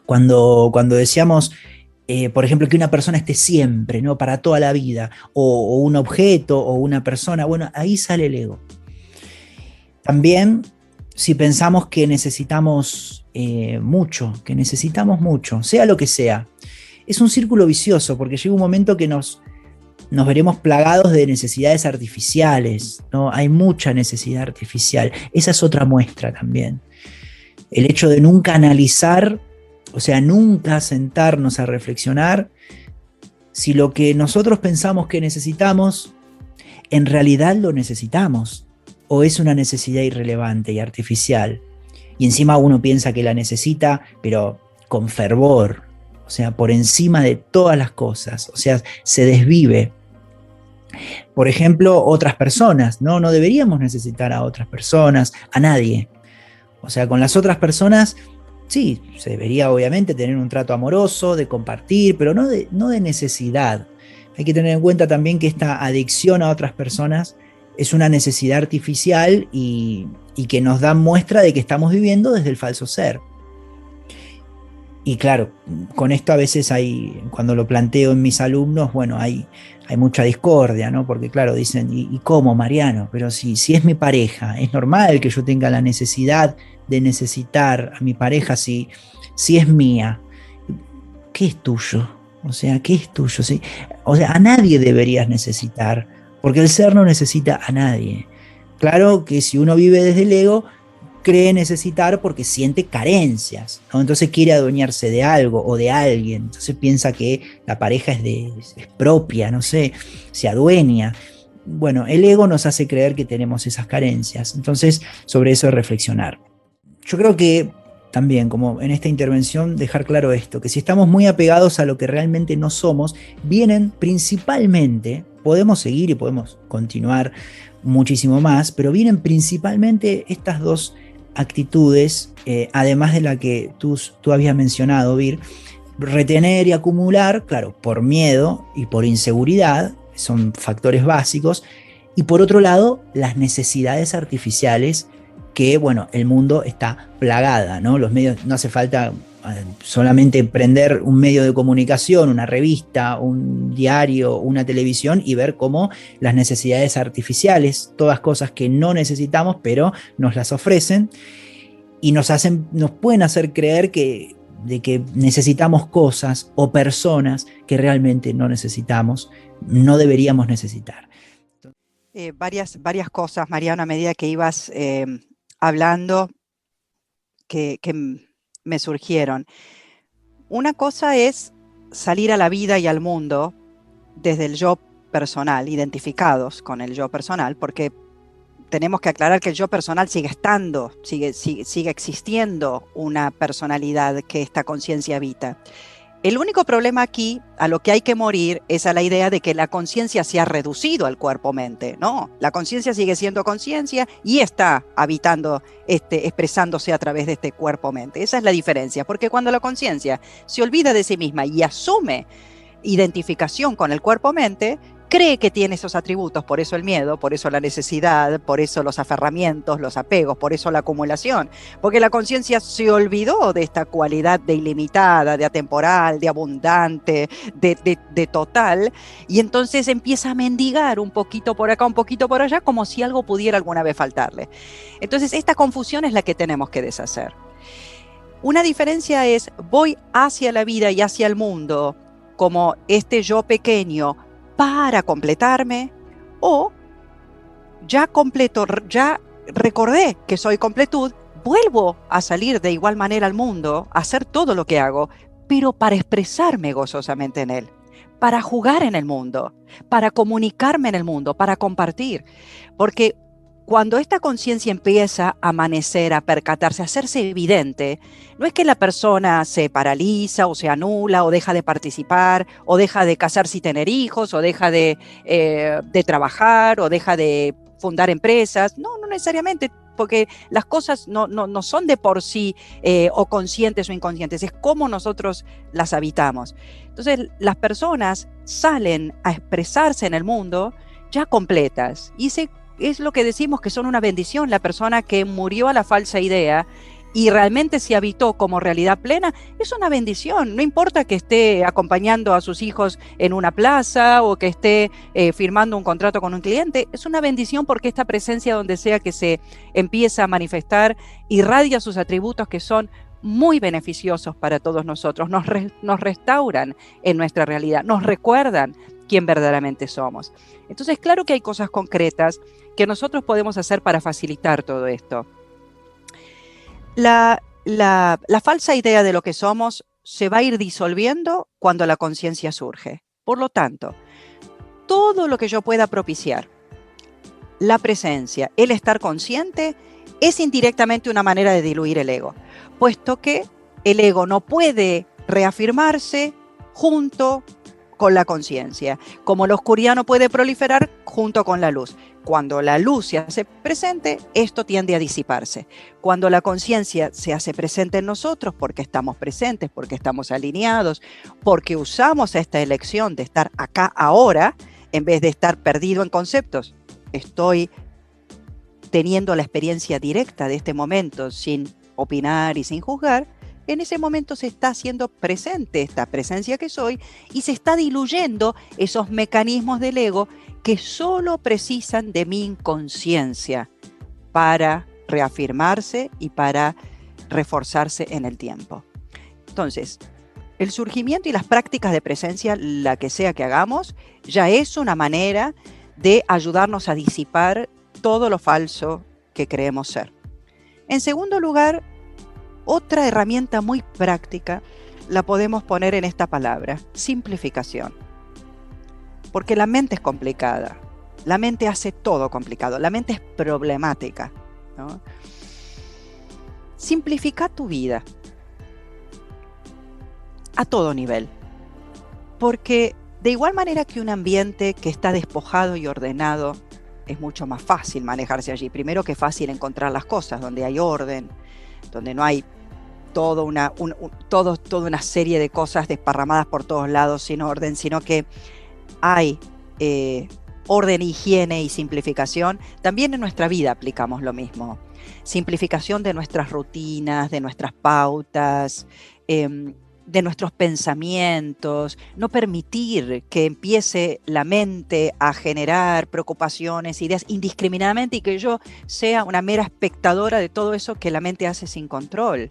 [SPEAKER 4] Cuando decíamos, por ejemplo, que una persona esté siempre, ¿no? Para toda la vida, o un objeto, o una persona, bueno, ahí sale el ego. También, si pensamos que necesitamos mucho, sea lo que sea, es un círculo vicioso, porque llega un momento que nos veremos plagados de necesidades artificiales, ¿no? Hay mucha necesidad artificial. Esa es otra muestra también. El hecho de nunca analizar, o sea, nunca sentarnos a reflexionar si lo que nosotros pensamos que necesitamos, en realidad lo necesitamos, o es una necesidad irrelevante y artificial. Y encima uno piensa que la necesita, pero con fervor, o sea, por encima de todas las cosas, o sea, se desvive. Por ejemplo, otras personas, no deberíamos necesitar a otras personas, a nadie. O sea, con las otras personas, sí, se debería obviamente tener un trato amoroso, de compartir, pero no de necesidad. Hay que tener en cuenta también que esta adicción a otras personas es una necesidad artificial y que nos da muestra de que estamos viviendo desde el falso ser. Y claro, con esto a veces cuando lo planteo en mis alumnos, bueno, hay mucha discordia, ¿no? Porque claro, dicen, ¿y cómo, Mariano? Pero si es mi pareja, es normal que yo tenga la necesidad de necesitar a mi pareja si es mía. ¿Qué es tuyo? O sea, ¿qué es tuyo? ¿Sí? O sea, a nadie deberías necesitar, porque el ser no necesita a nadie. Claro que si uno vive desde el ego, cree necesitar porque siente carencias, ¿no? Entonces quiere adueñarse de algo o de alguien, entonces piensa que la pareja es propia, no sé, se adueña. Bueno, el ego nos hace creer que tenemos esas carencias, entonces sobre eso reflexionar. Yo creo que también, como en esta intervención, dejar claro esto, que si estamos muy apegados a lo que realmente no somos, vienen principalmente, podemos seguir y podemos continuar muchísimo más, pero vienen principalmente estas dos actitudes, además de la que tú habías mencionado, Vir, retener y acumular, claro, por miedo y por inseguridad, son factores básicos, y por otro lado, las necesidades artificiales que, bueno, el mundo está plagada, ¿no? Los medios, no hace falta solamente prender un medio de comunicación, una revista, un diario, una televisión y ver cómo las necesidades artificiales, todas cosas que no necesitamos, pero nos las ofrecen y nos pueden hacer creer de que necesitamos cosas o personas que realmente no necesitamos, no deberíamos necesitar.
[SPEAKER 2] Varias cosas, Mariano, a medida que ibas hablando que me surgieron. Una cosa es salir a la vida y al mundo desde el yo personal, identificados con el yo personal, porque tenemos que aclarar que el yo personal sigue estando, sigue existiendo una personalidad que esta conciencia habita. El único problema aquí, a lo que hay que morir, es a la idea de que la conciencia se ha reducido al cuerpo-mente. No, la conciencia sigue siendo conciencia y está habitando, expresándose a través de este cuerpo-mente. Esa es la diferencia, porque cuando la conciencia se olvida de sí misma y asume identificación con el cuerpo-mente, cree que tiene esos atributos, por eso el miedo, por eso la necesidad, por eso los aferramientos, los apegos, por eso la acumulación, porque la conciencia se olvidó de esta cualidad de ilimitada, de atemporal, de abundante, de total, y entonces empieza a mendigar un poquito por acá, un poquito por allá, como si algo pudiera alguna vez faltarle. Entonces esta confusión es la que tenemos que deshacer. Una diferencia es, voy hacia la vida y hacia el mundo como este yo pequeño, para completarme, o ya completo, ya recordé que soy completud, vuelvo a salir de igual manera al mundo, a hacer todo lo que hago, pero para expresarme gozosamente en él, para jugar en el mundo, para comunicarme en el mundo, para compartir. Porque cuando esta conciencia empieza a amanecer, a percatarse, a hacerse evidente, no es que la persona se paraliza o se anula o deja de participar o deja de casarse y tener hijos o deja de trabajar o deja de fundar empresas. No necesariamente, porque las cosas no son de por sí o conscientes o inconscientes, es cómo nosotros las habitamos. Entonces las personas salen a expresarse en el mundo ya completas y es lo que decimos que son una bendición. La persona que murió a la falsa idea y realmente se habitó como realidad plena, es una bendición. No importa que esté acompañando a sus hijos en una plaza o que esté firmando un contrato con un cliente, es una bendición porque esta presencia, donde sea que se empieza a manifestar, irradia sus atributos que son muy beneficiosos para todos nosotros, nos restauran en nuestra realidad, nos recuerdan quién verdaderamente somos. Entonces, claro que hay cosas concretas que nosotros podemos hacer para facilitar todo esto. La falsa idea de lo que somos se va a ir disolviendo cuando la conciencia surge. Por lo tanto, todo lo que yo pueda propiciar, la presencia, el estar consciente, es indirectamente una manera de diluir el ego, puesto que el ego no puede reafirmarse junto con la conciencia, como la oscuridad no puede proliferar junto con la luz. Cuando la luz se hace presente, esto tiende a disiparse. Cuando la conciencia se hace presente en nosotros, porque estamos presentes, porque estamos alineados, porque usamos esta elección de estar acá ahora, en vez de estar perdido en conceptos, estoy teniendo la experiencia directa de este momento sin opinar y sin juzgar, en ese momento se está haciendo presente esta presencia que soy y se está diluyendo esos mecanismos del ego que solo precisan de mi inconsciencia para reafirmarse y para reforzarse en el tiempo. Entonces, el surgimiento y las prácticas de presencia, la que sea que hagamos, ya es una manera de ayudarnos a disipar todo lo falso que creemos ser. En segundo lugar, otra herramienta muy práctica la podemos poner en esta palabra, simplificación. Porque la mente es complicada, la mente hace todo complicado, la mente es problemática, ¿no? Simplifica tu vida a todo nivel, porque de igual manera que un ambiente que está despojado y ordenado, es mucho más fácil manejarse allí. Primero, que es fácil encontrar las cosas, donde hay orden, donde no hay toda una serie de cosas desparramadas por todos lados sin orden, sino que hay orden, higiene y simplificación. También en nuestra vida aplicamos lo mismo. Simplificación de nuestras rutinas, de nuestras pautas, de nuestros pensamientos, no permitir que empiece la mente a generar preocupaciones, ideas indiscriminadamente y que yo sea una mera espectadora de todo eso que la mente hace sin control.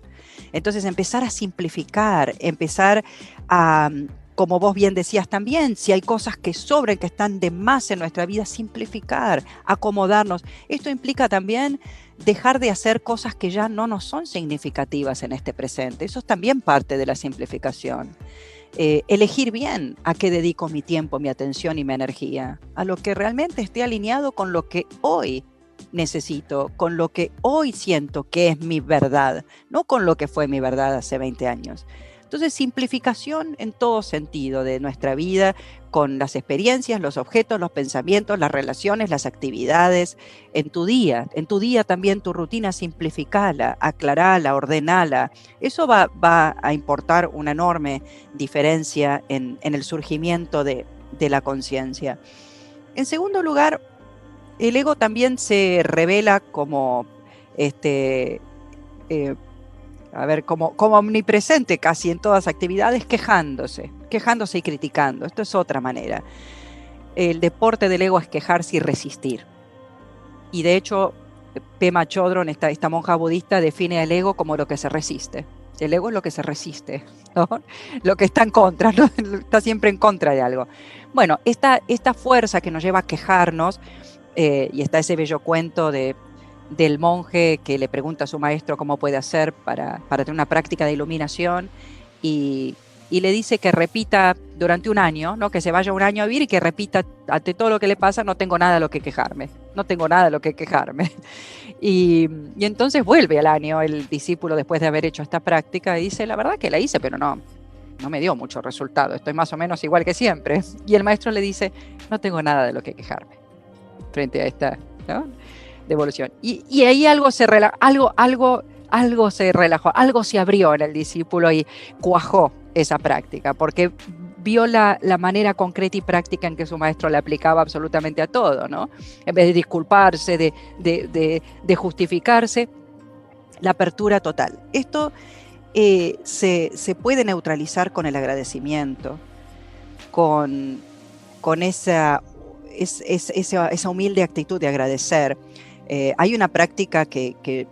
[SPEAKER 2] Entonces empezar a simplificar, empezar a, como vos bien decías también, si hay cosas que sobran, que están de más en nuestra vida, simplificar, acomodarnos. Esto implica también dejar de hacer cosas que ya no nos son significativas en este presente. Eso es también parte de la simplificación. Elegir bien a qué dedico mi tiempo, mi atención y mi energía, a lo que realmente esté alineado con lo que hoy necesito, con lo que hoy siento que es mi verdad, no con lo que fue mi verdad hace 20 años. Entonces, simplificación en todo sentido de nuestra vida, con las experiencias, los objetos, los pensamientos, las relaciones, las actividades, en tu día también tu rutina, simplificala, aclarala, ordenala. Eso va a importar una enorme diferencia en el surgimiento de la conciencia. En segundo lugar, el ego también se revela como como omnipresente casi en todas las actividades, quejándose y criticando. Esto es otra manera. El deporte del ego es quejarse y resistir. Y de hecho, Pema Chodron, esta monja budista, define al ego como lo que se resiste. El ego es lo que se resiste, ¿no? Lo que está en contra, ¿no? Está siempre en contra de algo. Bueno, esta fuerza que nos lleva a quejarnos, y está ese bello cuento del monje que le pregunta a su maestro cómo puede hacer para tener una práctica de iluminación y le dice que repita durante un año, ¿no? Que se vaya un año a vivir y que repita ante todo lo que le pasa, no tengo nada de lo que quejarme. Y entonces vuelve al año el discípulo después de haber hecho esta práctica y dice, la verdad que la hice, pero no me dio mucho resultado, estoy más o menos igual que siempre. Y el maestro le dice, no tengo nada de lo que quejarme frente a esta, ¿no?, devolución. Y ahí algo se relajó, algo se abrió en el discípulo y cuajó esa práctica, porque vio la manera concreta y práctica en que su maestro la aplicaba absolutamente a todo, ¿no? En vez de disculparse, de justificarse, la apertura total. Esto se puede neutralizar con el agradecimiento, con esa humilde actitud de agradecer. Hay una práctica que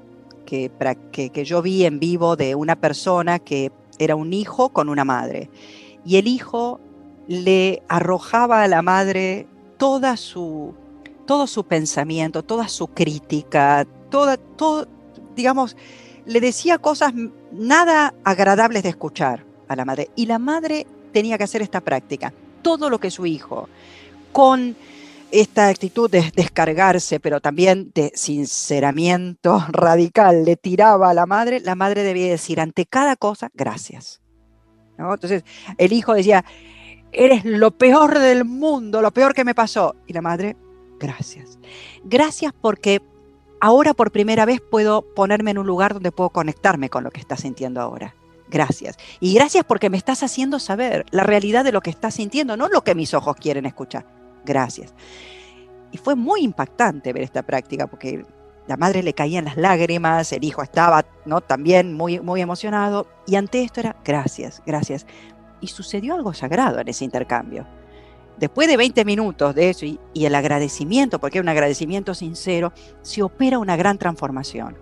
[SPEAKER 2] yo vi en vivo de una persona que era un hijo con una madre y el hijo le arrojaba a la madre todo su pensamiento, toda su crítica, todo, digamos, le decía cosas nada agradables de escuchar a la madre y la madre tenía que hacer esta práctica. Todo lo que su hijo, con esta actitud de descargarse, pero también de sinceramiento radical, le tiraba a la madre debía decir ante cada cosa, gracias, ¿no? Entonces, el hijo decía, eres lo peor del mundo, lo peor que me pasó. Y la madre, gracias. Gracias porque ahora por primera vez puedo ponerme en un lugar donde puedo conectarme con lo que estás sintiendo ahora. Gracias. Y gracias porque me estás haciendo saber la realidad de lo que estás sintiendo, no lo que mis ojos quieren escuchar. Gracias. Y fue muy impactante ver esta práctica porque la madre le caían las lágrimas, el hijo estaba, ¿no?, también muy, muy emocionado y ante esto era gracias, gracias. Y sucedió algo sagrado en ese intercambio. Después de 20 minutos de eso y el agradecimiento, porque es un agradecimiento sincero, se opera una gran transformación.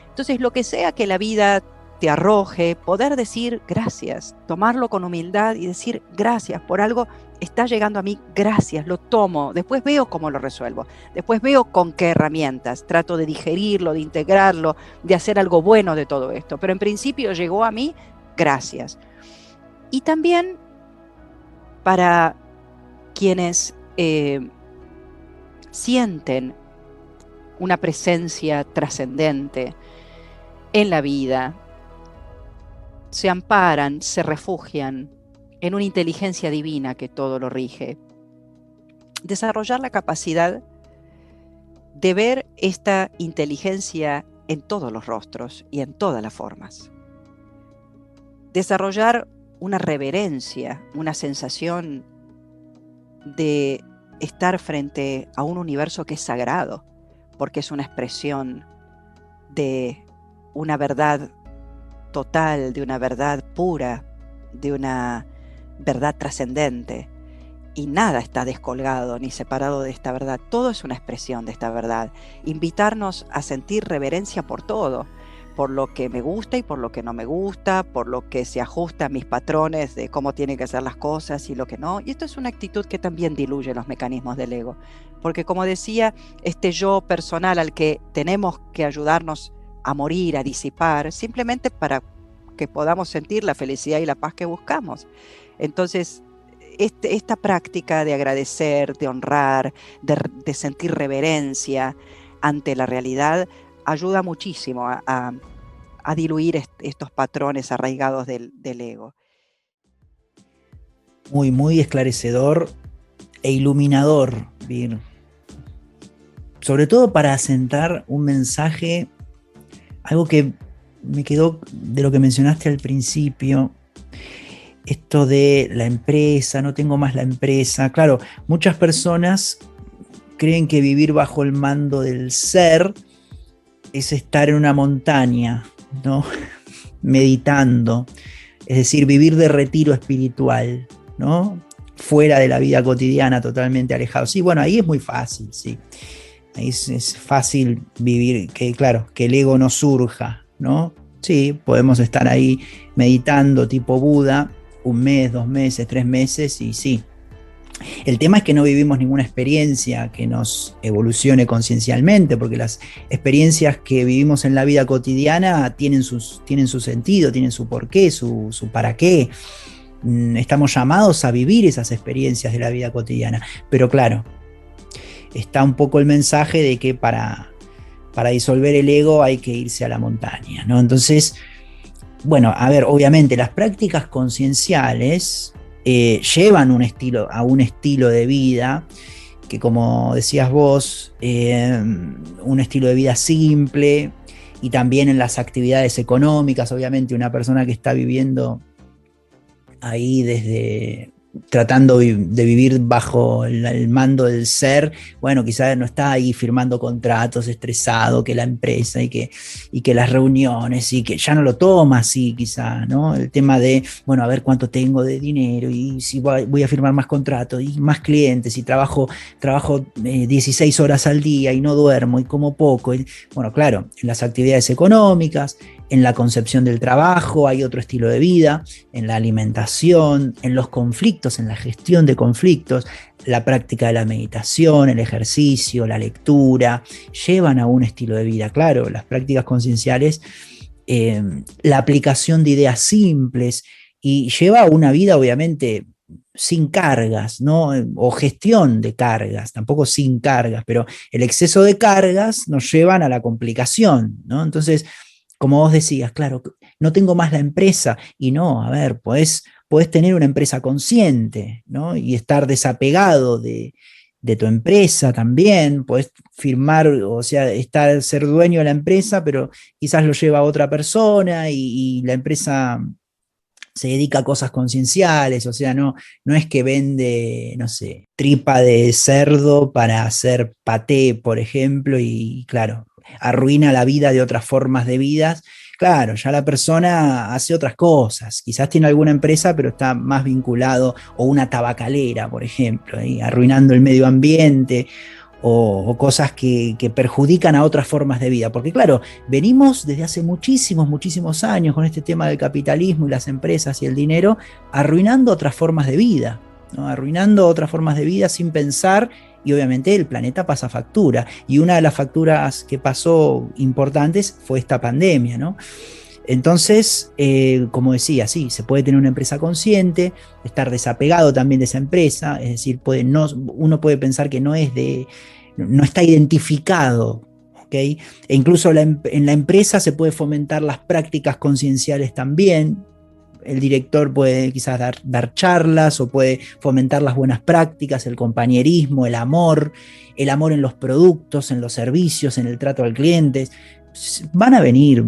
[SPEAKER 2] Entonces, lo que sea que la vida te arroje, poder decir gracias, tomarlo con humildad y decir gracias por algo está llegando a mí, gracias, lo tomo, después veo cómo lo resuelvo, después veo con qué herramientas, trato de digerirlo, de integrarlo, de hacer algo bueno de todo esto, pero en principio llegó a mí, gracias. Y también para quienes sienten una presencia trascendente en la vida, se amparan, se refugian en una inteligencia divina que todo lo rige. Desarrollar la capacidad de ver esta inteligencia en todos los rostros y en todas las formas. desarrollar una reverencia, una sensación de estar frente a un universo que es sagrado, porque es una expresión de una verdad total, de una verdad pura, de una verdad trascendente. Y nada está descolgado ni separado de esta verdad. Todo es una expresión de esta verdad. Invitarnos a sentir reverencia por todo, por lo que me gusta y por lo que no me gusta, por lo que se ajusta a mis patrones de cómo tienen que ser las cosas y lo que no. Y esto es una actitud que también diluye los mecanismos del ego. Porque como decía, este yo personal al que tenemos que ayudarnos a morir, a disipar, simplemente para que podamos sentir la felicidad y la paz que buscamos. Entonces, esta práctica de agradecer, de honrar, de sentir reverencia ante la realidad, ayuda muchísimo a diluir estos patrones arraigados del ego.
[SPEAKER 4] Muy, muy esclarecedor e iluminador, Vir. Sobre todo para asentar un mensaje, algo que me quedó de lo que mencionaste al principio, esto de la empresa, no tengo más la empresa. Claro, muchas personas creen que vivir bajo el mando del ser es estar en una montaña, ¿no? Meditando, es decir, vivir de retiro espiritual, ¿no? Fuera de la vida cotidiana, totalmente alejado. Sí, bueno, ahí es muy fácil, sí. Ahí es fácil vivir, que claro, que el ego no surja, ¿no? Sí, podemos estar ahí meditando tipo Buda, 1 mes, 2 meses, 3 meses, y sí. El tema es que no vivimos ninguna experiencia que nos evolucione conciencialmente, porque las experiencias que vivimos en la vida cotidiana tienen su sentido, tienen su porqué, su para qué. Estamos llamados a vivir esas experiencias de la vida cotidiana. Pero claro, está un poco el mensaje de que para disolver el ego hay que irse a la montaña, ¿no? Entonces, bueno, a ver, obviamente las prácticas concienciales llevan a un estilo de vida que, como decías vos, un estilo de vida simple, y también en las actividades económicas. Obviamente una persona que está viviendo ahí desde tratando de vivir bajo el mando del ser, bueno, quizás no está ahí firmando contratos, estresado, que la empresa y que las reuniones, y que ya no lo toma así quizás, ¿no? El tema de, bueno, a ver cuánto tengo de dinero, y si voy a firmar más contratos y más clientes, y trabajo 16 horas al día y no duermo y como poco. Bueno, claro, en las actividades económicas, en la concepción del trabajo hay otro estilo de vida, en la alimentación, en los conflictos, en la gestión de conflictos, la práctica de la meditación, el ejercicio, la lectura, llevan a un estilo de vida. Claro, las prácticas concienciales, la aplicación de ideas simples, y lleva a una vida obviamente sin cargas, ¿no? O gestión de cargas, tampoco sin cargas, pero el exceso de cargas nos llevan a la complicación, ¿no? Entonces, como vos decías, claro, no tengo más la empresa, y no, a ver, podés tener una empresa consciente, ¿no? Y estar desapegado de tu empresa también, podés firmar, o sea, ser dueño de la empresa, pero quizás lo lleva a otra persona, y la empresa se dedica a cosas concienciales, o sea, no es que vende, no sé, tripa de cerdo para hacer paté, por ejemplo, y claro, arruina la vida de otras formas de vidas. Claro, ya la persona hace otras cosas, quizás tiene alguna empresa, pero está más vinculado, o una tabacalera, por ejemplo, arruinando el medio ambiente, o cosas que perjudican a otras formas de vida. Porque claro, venimos desde hace muchísimos años con este tema del capitalismo y las empresas y el dinero, arruinando otras formas de vida, ¿no? Arruinando otras formas de vida sin pensar, y obviamente el planeta pasa factura. Y una de las facturas que pasó importantes fue esta pandemia, ¿no? Entonces, como decía, sí, se puede tener una empresa consciente, estar desapegado también de esa empresa, es decir, uno puede pensar que no está identificado, ¿ok? E incluso en la empresa se puede fomentar las prácticas concienciales también. El director puede quizás dar charlas, o puede fomentar las buenas prácticas, el compañerismo, el amor en los productos, en los servicios, en el trato al cliente. Van a venir,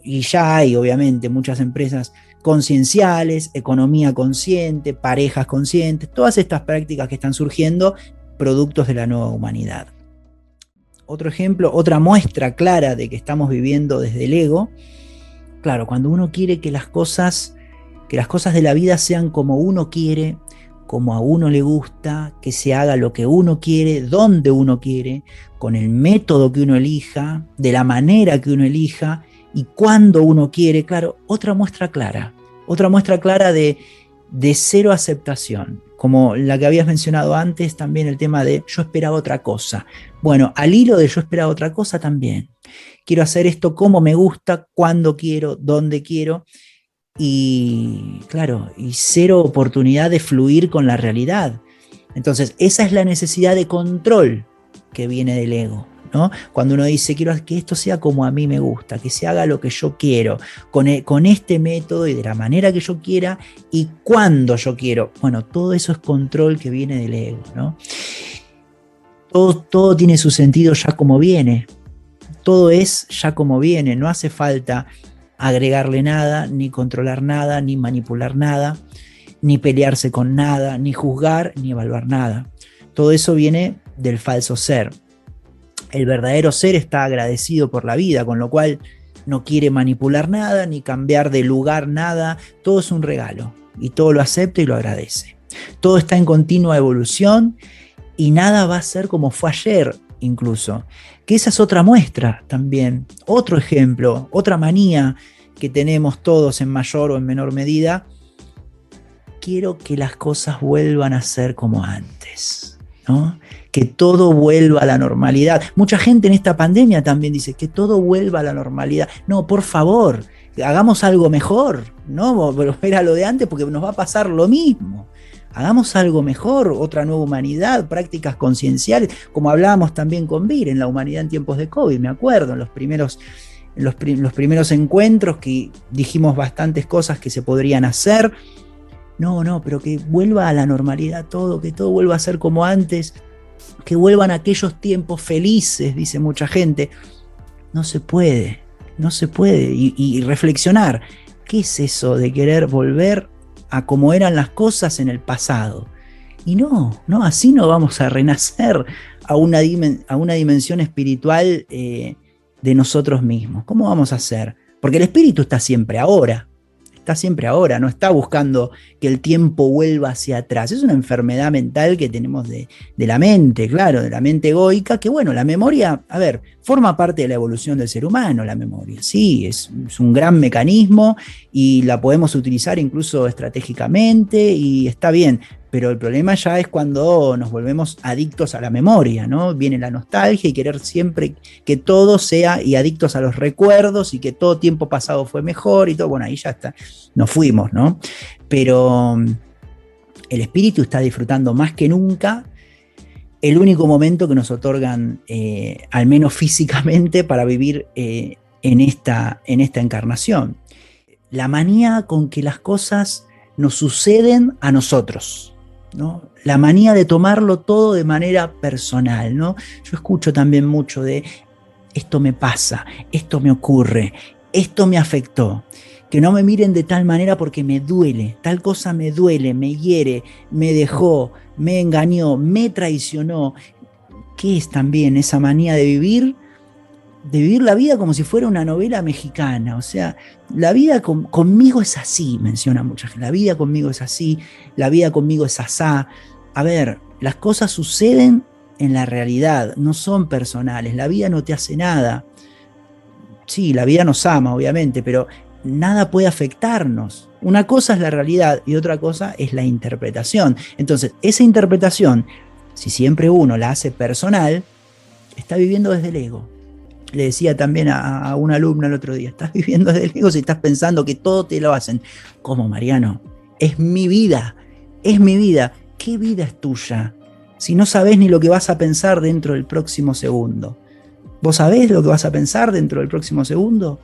[SPEAKER 4] y ya hay obviamente muchas empresas concienciales, economía consciente, parejas conscientes, todas estas prácticas que están surgiendo, productos de la nueva humanidad. Otro ejemplo, otra muestra clara de que estamos viviendo desde el ego, claro, cuando uno quiere que las cosas de la vida sean como uno quiere, como a uno le gusta, que se haga lo que uno quiere, donde uno quiere, con el método que uno elija, de la manera que uno elija y cuando uno quiere, claro, otra muestra clara de cero aceptación, como la que habías mencionado antes, también el tema de yo esperaba otra cosa. Bueno, al hilo de yo esperaba otra cosa también. Quiero hacer esto como me gusta, cuando quiero, donde quiero, y claro, y cero oportunidad de fluir con la realidad. Entonces, esa es la necesidad de control que viene del ego, ¿no? Cuando uno dice, quiero que esto sea como a mí me gusta, que se haga lo que yo quiero, con este método y de la manera que yo quiera y cuando yo quiero. Bueno, todo eso es control que viene del ego, ¿no? Todo tiene su sentido ya como viene. Todo es ya como viene, no hace falta agregarle nada, ni controlar nada, ni manipular nada, ni pelearse con nada, ni juzgar, ni evaluar nada. Todo eso viene del falso ser. El verdadero ser está agradecido por la vida, con lo cual no quiere manipular nada, ni cambiar de lugar nada. Todo es un regalo y todo lo acepta y lo agradece. Todo está en continua evolución y nada va a ser como fue ayer, incluso. Que esa es otra muestra también, otro ejemplo, otra manía que tenemos todos en mayor o en menor medida. Quiero que las cosas vuelvan a ser como antes, ¿no? Que todo vuelva a la normalidad. Mucha gente en esta pandemia también dice que todo vuelva a la normalidad. No, por favor, hagamos algo mejor, ¿no? Volver a lo de antes porque nos va a pasar lo mismo. Hagamos algo mejor, otra nueva humanidad, prácticas concienciales, como hablábamos también con Vir en la humanidad en tiempos de COVID, me acuerdo, en los primeros encuentros que dijimos bastantes cosas que se podrían hacer. No, pero que vuelva a la normalidad todo, que todo vuelva a ser como antes, que vuelvan aquellos tiempos felices, dice mucha gente. No se puede, y reflexionar, ¿qué es eso de querer volver a cómo eran las cosas en el pasado? Y no, así no vamos a renacer a una dimensión espiritual de nosotros mismos. ¿Cómo vamos a hacer? Porque el espíritu está siempre ahora, no está buscando que el tiempo vuelva hacia atrás. Es una enfermedad mental que tenemos de la mente, claro, de la mente egoica, que bueno, la memoria, a ver, forma parte de la evolución del ser humano, la memoria, sí, es un gran mecanismo y la podemos utilizar incluso estratégicamente y está bien, pero el problema ya es cuando nos volvemos adictos a la memoria, ¿no? Viene la nostalgia y querer siempre que todo sea, y adictos a los recuerdos y que todo tiempo pasado fue mejor y todo, bueno, ahí ya está, nos fuimos, ¿no? Pero el espíritu está disfrutando más que nunca el único momento que nos otorgan, al menos físicamente, para vivir en esta encarnación. La manía con que las cosas nos suceden a nosotros, ¿no? La manía de tomarlo todo de manera personal, ¿no? Yo escucho también mucho de esto me pasa, esto me ocurre, esto me afectó. Que no me miren de tal manera porque me duele, tal cosa me duele, me hiere, me dejó, me engañó, me traicionó. ¿Qué es también esa manía de vivir la vida como si fuera una novela mexicana? O sea, la vida conmigo es así, menciona mucha gente. La vida conmigo es así, la vida conmigo es asá. A ver, las cosas suceden en la realidad, no son personales. La vida no te hace nada. Sí, la vida nos ama, obviamente, pero nada puede afectarnos. Una cosa es la realidad y otra cosa es la interpretación. Entonces, esa interpretación, si siempre uno la hace personal, está viviendo desde el ego. Le decía también a una alumna el otro día, estás viviendo desde el ego si estás pensando que todo te lo hacen. ¿Cómo, Mariano? Es mi vida, es mi vida. ¿Qué vida es tuya? Si no sabés ni lo que vas a pensar dentro del próximo segundo. ¿Vos sabés lo que vas a pensar dentro del próximo segundo?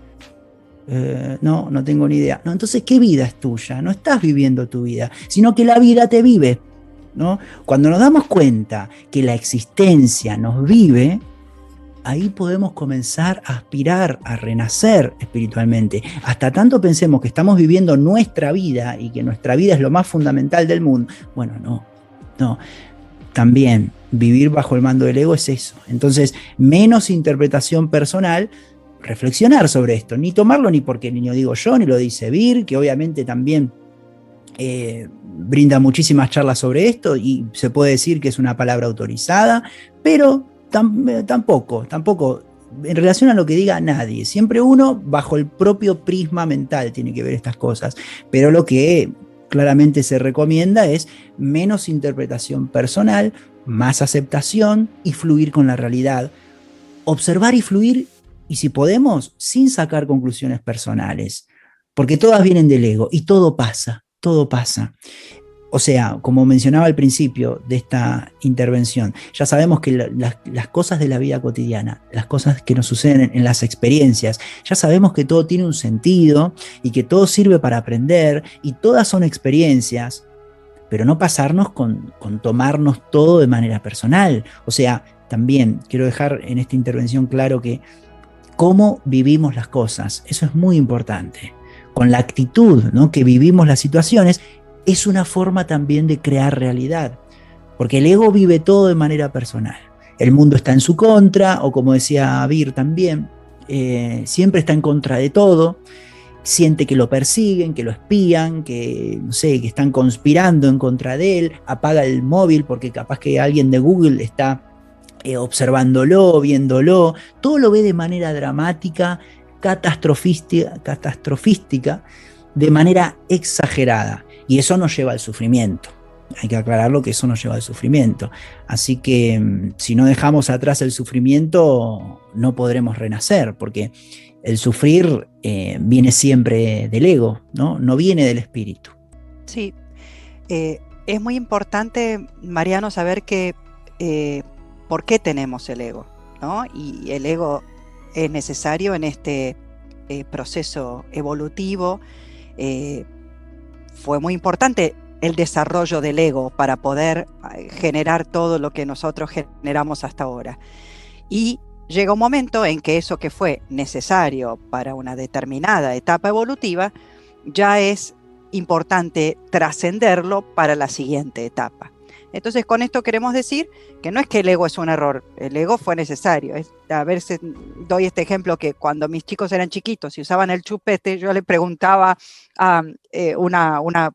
[SPEAKER 4] No tengo ni idea. No, entonces, ¿qué vida es tuya? No estás viviendo tu vida, sino que la vida te vive, ¿no? Cuando nos damos cuenta que la existencia nos vive, ahí podemos comenzar a aspirar a renacer espiritualmente. Hasta tanto pensemos que estamos viviendo nuestra vida y que nuestra vida es lo más fundamental del mundo. Bueno, no. También vivir bajo el mando del ego es eso. Entonces, menos interpretación personal, reflexionar sobre esto, ni tomarlo ni porque ni lo digo yo, ni lo dice Vir, que obviamente también brinda muchísimas charlas sobre esto y se puede decir que es una palabra autorizada, pero tampoco, en relación a lo que diga nadie. Siempre uno bajo el propio prisma mental tiene que ver estas cosas, pero lo que claramente se recomienda es menos interpretación personal, más aceptación y fluir con la realidad. Observar y fluir, y si podemos, sin sacar conclusiones personales, porque todas vienen del ego y todo pasa. O sea, como mencionaba al principio de esta intervención, ya sabemos que las cosas de la vida cotidiana, las cosas que nos suceden en las experiencias, ya sabemos que todo tiene un sentido y que todo sirve para aprender y todas son experiencias, pero no pasarnos con tomarnos todo de manera personal. O sea, también quiero dejar en esta intervención claro que cómo vivimos las cosas, eso es muy importante. Con la actitud, ¿no?, que vivimos las situaciones, es una forma también de crear realidad, porque el ego vive todo de manera personal. El mundo está en su contra, o como decía Vir también, siempre está en contra de todo, siente que lo persiguen, que lo espían, que, no sé, que están conspirando en contra de él, apaga el móvil porque capaz que alguien de Google está observándolo, viéndolo, todo lo ve de manera dramática, catastrofística, de manera exagerada. Y eso nos lleva al sufrimiento. Hay que aclararlo que eso nos lleva al sufrimiento. Así que si no dejamos atrás el sufrimiento, no podremos renacer, porque el sufrir viene siempre del ego, no viene del espíritu.
[SPEAKER 2] Sí, es muy importante, Mariano, saber que por qué tenemos el ego, ¿no? Y el ego es necesario en este proceso evolutivo. Fue muy importante el desarrollo del ego para poder generar todo lo que nosotros generamos hasta ahora. Y llega un momento en que eso que fue necesario para una determinada etapa evolutiva ya es importante trascenderlo para la siguiente etapa. Entonces, con esto queremos decir que no es que el ego es un error, el ego fue necesario. A ver, doy este ejemplo que cuando mis chicos eran chiquitos y usaban el chupete, yo le preguntaba a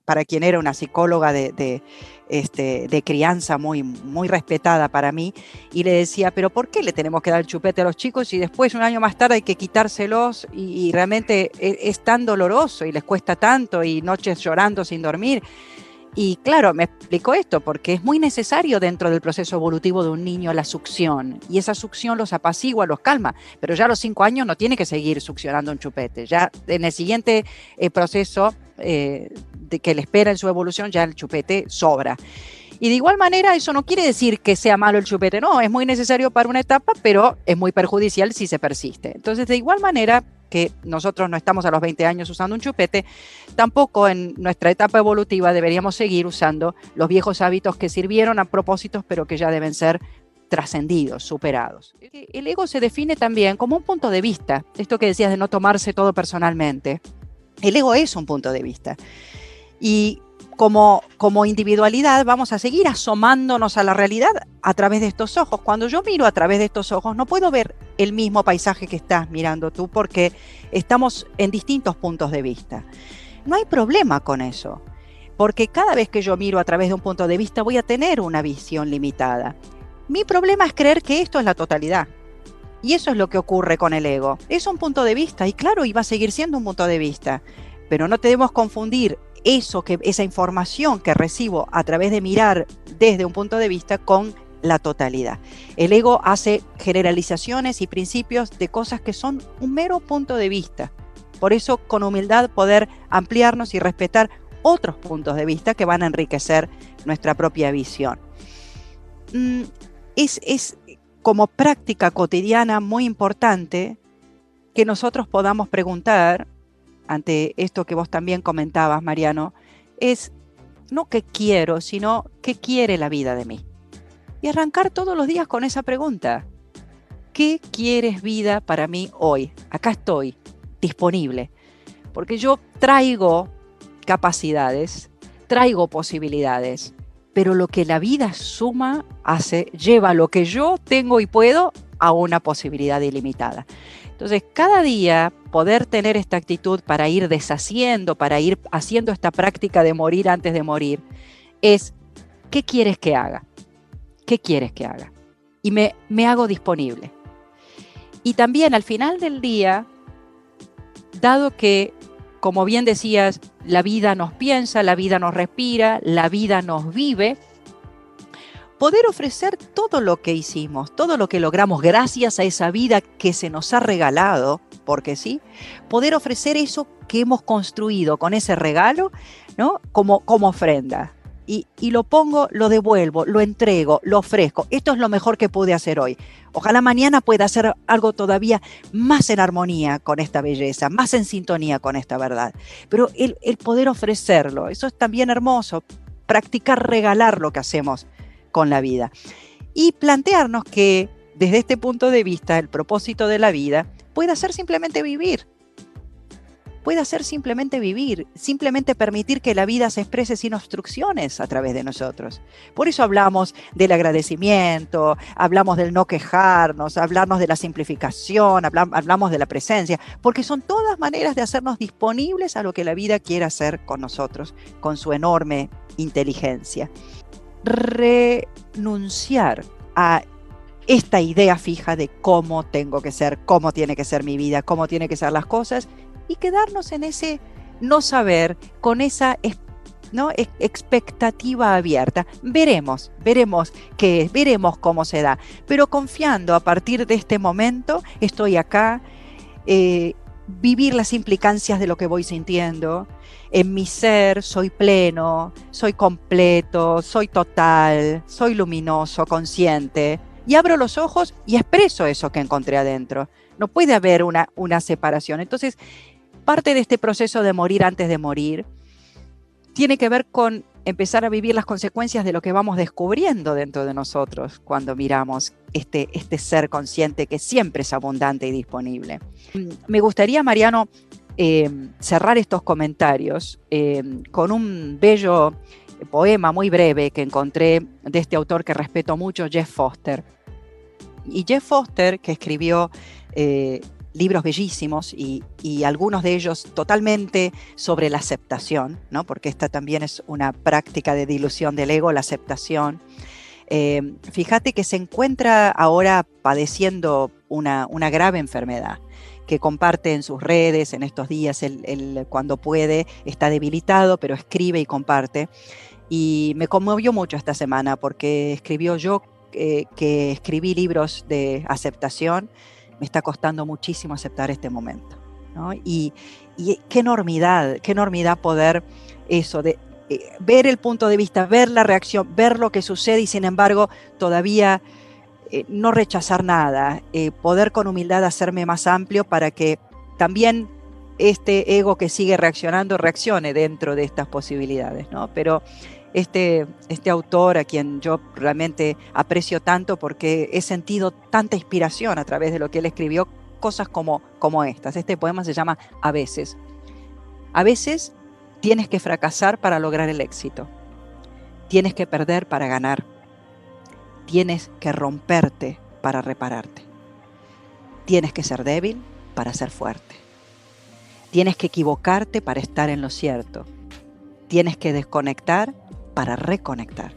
[SPEAKER 2] para quien era una psicóloga de crianza muy, muy respetada para mí, y le decía, pero ¿por qué le tenemos que dar el chupete a los chicos y después un año más tarde hay que quitárselos y realmente es tan doloroso y les cuesta tanto y noches llorando sin dormir? Y claro, me explicó esto porque es muy necesario dentro del proceso evolutivo de un niño la succión, y esa succión los apacigua, los calma, pero ya a los 5 años no tiene que seguir succionando un chupete, ya en el siguiente proceso que le espera en su evolución ya el chupete sobra. Y de igual manera eso no quiere decir que sea malo el chupete, no, es muy necesario para una etapa, pero es muy perjudicial si se persiste. Entonces, de igual manera que nosotros no estamos a los 20 años usando un chupete, tampoco en nuestra etapa evolutiva deberíamos seguir usando los viejos hábitos que sirvieron a propósitos, pero que ya deben ser trascendidos, superados. El ego se define también como un punto de vista, esto que decías de no tomarse todo personalmente. El ego es un punto de vista. Y como individualidad vamos a seguir asomándonos a la realidad a través de estos ojos. Cuando yo miro a través de estos ojos no puedo ver el mismo paisaje que estás mirando tú porque estamos en distintos puntos de vista. No hay problema con eso, porque cada vez que yo miro a través de un punto de vista voy a tener una visión limitada. Mi problema es creer que esto es la totalidad. Y eso es lo que ocurre con el ego. Es un punto de vista y claro, y va a seguir siendo un punto de vista, pero no debemos confundir esa información que recibo a través de mirar desde un punto de vista con la totalidad. El ego hace generalizaciones y principios de cosas que son un mero punto de vista. Por eso, con humildad, poder ampliarnos y respetar otros puntos de vista que van a enriquecer nuestra propia visión. Es como práctica cotidiana muy importante que nosotros podamos preguntar ante esto que vos también comentabas, Mariano, es no qué quiero, sino qué quiere la vida de mí. Y arrancar todos los días con esa pregunta. ¿qué quieres vida para mí hoy? Acá estoy, disponible. Porque yo traigo capacidades, traigo posibilidades, pero lo que la vida suma, lleva lo que yo tengo y puedo a una posibilidad ilimitada. Entonces, cada día poder tener esta actitud para ir deshaciendo, para ir haciendo esta práctica de morir antes de morir, es, ¿qué quieres que haga? ¿Qué quieres que haga? Y me hago disponible. Y también al final del día, dado que, como bien decías, la vida nos piensa, la vida nos respira, la vida nos vive, poder ofrecer todo lo que hicimos, todo lo que logramos gracias a esa vida que se nos ha regalado, porque sí, poder ofrecer eso que hemos construido con ese regalo, ¿no? Como ofrenda. Y lo pongo, lo devuelvo, lo entrego, lo ofrezco. Esto es lo mejor que pude hacer hoy. Ojalá mañana pueda hacer algo todavía más en armonía con esta belleza, más en sintonía con esta verdad. Pero el poder ofrecerlo, eso es también hermoso. Practicar regalar lo que hacemos con la vida. Y plantearnos que desde este punto de vista el propósito de la vida puede ser simplemente vivir. Puede ser simplemente vivir, simplemente permitir que la vida se exprese sin obstrucciones a través de nosotros. Por eso hablamos del agradecimiento, hablamos del no quejarnos, hablamos de la simplificación, hablamos de la presencia, porque son todas maneras de hacernos disponibles a lo que la vida quiere hacer con nosotros, con su enorme inteligencia. Renunciar a esta idea fija de cómo tengo que ser, cómo tiene que ser mi vida, cómo tienen que ser las cosas, y quedarnos en ese no saber, con esa expectativa abierta. Veremos qué es, veremos cómo se da, pero confiando a partir de este momento, estoy acá, vivir las implicancias de lo que voy sintiendo. En mi ser soy pleno, soy completo, soy total, soy luminoso, consciente, y abro los ojos y expreso eso que encontré adentro. No puede haber una separación. Entonces, parte de este proceso de morir antes de morir tiene que ver con empezar a vivir las consecuencias de lo que vamos descubriendo dentro de nosotros cuando miramos este ser consciente que siempre es abundante y disponible. Me gustaría, Mariano, cerrar estos comentarios con un bello poema muy breve que encontré de este autor que respeto mucho, Jeff Foster. Y Jeff Foster, que escribió libros bellísimos y algunos de ellos totalmente sobre la aceptación, ¿no? Porque esta también es una práctica de dilución del ego, la aceptación. Fíjate que se encuentra ahora padeciendo una grave enfermedad que comparte en sus redes en estos días. Él cuando puede está debilitado, pero escribe y comparte. Y me conmovió mucho esta semana porque escribió yo que escribí libros de aceptación. Me está costando muchísimo aceptar este momento, ¿no? Y qué enormidad poder eso, de ver el punto de vista, ver la reacción, ver lo que sucede y sin embargo todavía no rechazar nada, poder con humildad hacerme más amplio para que también este ego que sigue reaccionando reaccione dentro de estas posibilidades, ¿no? Pero este autor a quien yo realmente aprecio tanto porque he sentido tanta inspiración a través de lo que él escribió, cosas como estas. Este poema se llama A veces. A veces tienes que fracasar para lograr el éxito. Tienes que perder para ganar. Tienes que romperte para repararte. Tienes que ser débil para ser fuerte. Tienes que equivocarte para estar en lo cierto. Tienes que desconectar para reconectar.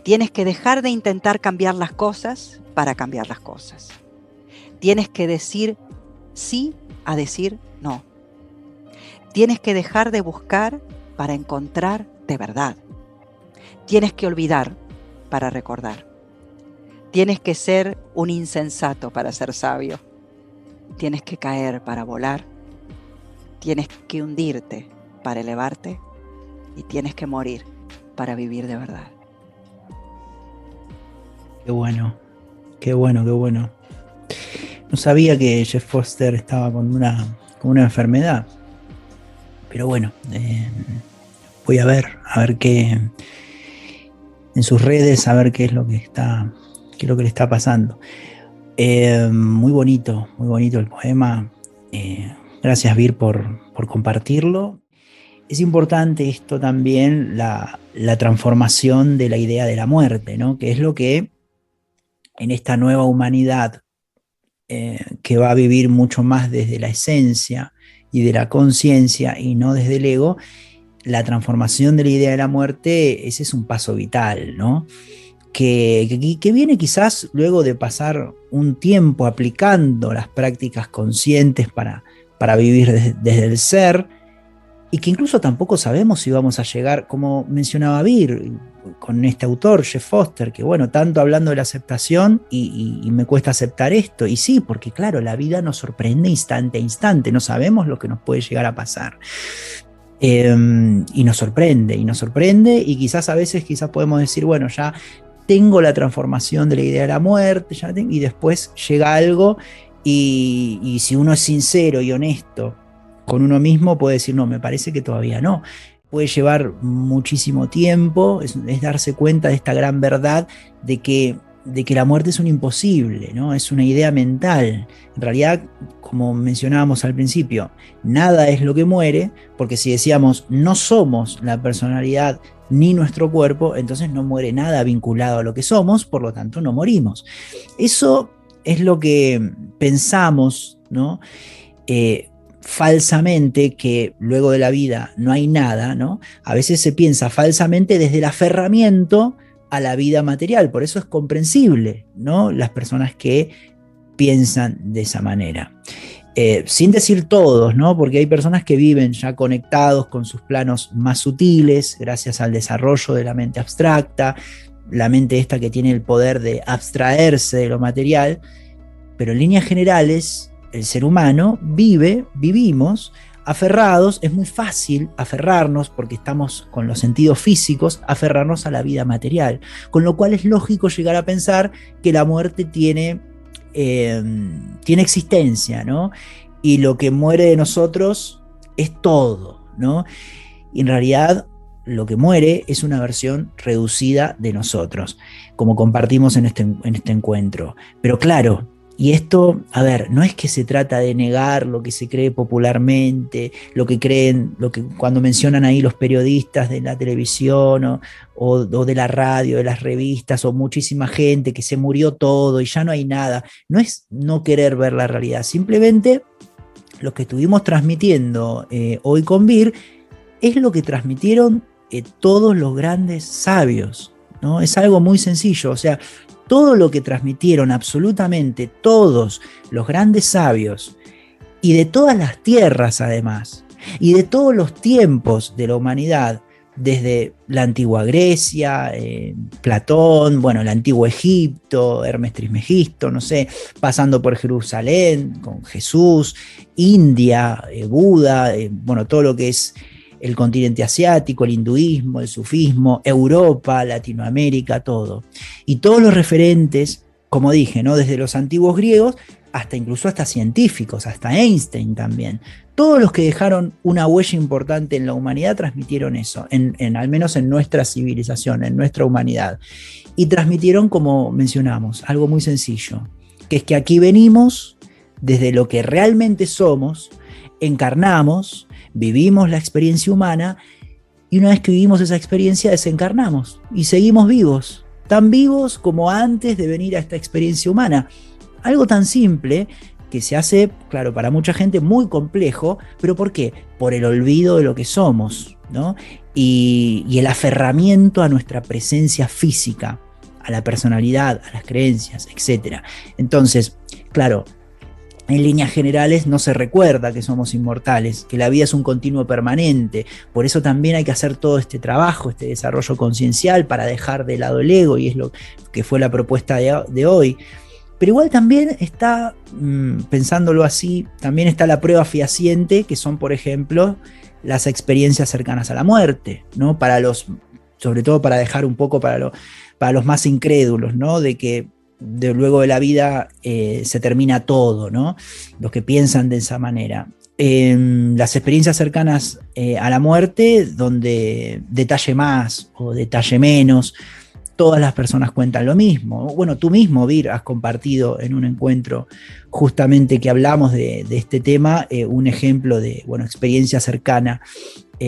[SPEAKER 2] Tienes que dejar de intentar cambiar las cosas para cambiar las cosas. Tienes que decir sí a decir no. Tienes que dejar de buscar para encontrar de verdad. Tienes que olvidar para recordar. Tienes que ser un insensato para ser sabio. Tienes que caer para volar. Tienes que hundirte para elevarte. Y tienes que morir para vivir de verdad.
[SPEAKER 4] Qué bueno, qué bueno, qué bueno. No sabía que Jeff Foster estaba con una enfermedad. Pero bueno, voy a ver qué en sus redes, a ver qué es lo que le está pasando. Muy bonito el poema. Gracias, Vir, por compartirlo. Es importante esto también, la transformación de la idea de la muerte, ¿no? Que es lo que en esta nueva humanidad que va a vivir mucho más desde la esencia y de la conciencia y no desde el ego, la transformación de la idea de la muerte, ese es un paso vital, ¿no? Que viene quizás luego de pasar un tiempo aplicando las prácticas conscientes para vivir desde el ser, y que incluso tampoco sabemos si vamos a llegar, como mencionaba Vir, con este autor, Jeff Foster, que bueno, tanto hablando de la aceptación y me cuesta aceptar esto, y sí, porque claro, la vida nos sorprende instante a instante, no sabemos lo que nos puede llegar a pasar. Y nos sorprende, y quizás a veces podemos decir, bueno, ya tengo la transformación de la idea de la muerte, y después llega algo, y si uno es sincero y honesto con uno mismo, puede decir, no, me parece que todavía no. Puede llevar muchísimo tiempo, es darse cuenta de esta gran verdad de que la muerte es un imposible, ¿no? Es una idea mental. En realidad, como mencionábamos al principio, nada es lo que muere, porque si decíamos no somos la personalidad ni nuestro cuerpo, entonces no muere nada vinculado a lo que somos, por lo tanto no morimos. Eso es lo que pensamos, ¿no? Falsamente, que luego de la vida no hay nada, ¿no? A veces se piensa falsamente desde el aferramiento a la vida material, por eso es comprensible, ¿no? Las personas que piensan de esa manera. Sin decir todos, ¿no? Porque hay personas que viven ya conectados con sus planos más sutiles, gracias al desarrollo de la mente abstracta, la mente esta que tiene el poder de abstraerse de lo material, pero en líneas generales, el ser humano vivimos aferrados. Es muy fácil aferrarnos, porque estamos con los sentidos físicos, aferrarnos a la vida material, con lo cual es lógico llegar a pensar que la muerte tiene existencia, ¿no? Y lo que muere de nosotros es todo, ¿no? Y en realidad lo que muere es una versión reducida de nosotros, como compartimos en este encuentro. Pero claro, y esto, a ver, no es que se trata de negar lo que se cree popularmente, lo que creen, lo que cuando mencionan ahí los periodistas de la televisión o de la radio, de las revistas, o muchísima gente que se murió todo y ya no hay nada. No es no querer ver la realidad, simplemente lo que estuvimos transmitiendo hoy con Vir es lo que transmitieron todos los grandes sabios, ¿no? Es algo muy sencillo, o sea, todo lo que transmitieron absolutamente todos los grandes sabios, y de todas las tierras además, y de todos los tiempos de la humanidad, desde la antigua Grecia, Platón, bueno, el antiguo Egipto, Hermes Trismegisto, no sé, pasando por Jerusalén, con Jesús, India, Buda, bueno, todo lo que es el continente asiático, el hinduismo, el sufismo, Europa, Latinoamérica, todo. Y todos los referentes, como dije, ¿no? Desde los antiguos griegos incluso hasta científicos, hasta Einstein también. Todos los que dejaron una huella importante en la humanidad transmitieron eso, al menos en nuestra civilización, en nuestra humanidad. Y transmitieron, como mencionamos, algo muy sencillo, que es que aquí venimos desde lo que realmente somos, encarnamos, vivimos la experiencia humana, y una vez que vivimos esa experiencia desencarnamos y seguimos vivos, tan vivos como antes de venir a esta experiencia humana. Algo tan simple que se hace, claro, para mucha gente muy complejo, pero ¿por qué? Por el olvido de lo que somos, ¿no? Y el aferramiento a nuestra presencia física, a la personalidad, a las creencias, etc. Entonces, claro, en líneas generales no se recuerda que somos inmortales, que la vida es un continuo permanente. Por eso también hay que hacer todo este trabajo, este desarrollo conciencial, para dejar de lado el ego, y es lo que fue la propuesta de hoy. Pero igual también está, pensándolo así, también está la prueba fehaciente, que son, por ejemplo, las experiencias cercanas a la muerte, ¿no? Sobre todo para dejar un poco para los más incrédulos, ¿no? De que luego de la vida se termina todo, ¿no? Los que piensan de esa manera. Las experiencias cercanas a la muerte, donde detalle más o detalle menos, todas las personas cuentan lo mismo. Bueno, tú mismo, Vir, has compartido en un encuentro justamente que hablamos de este tema, un ejemplo de, bueno, experiencia cercana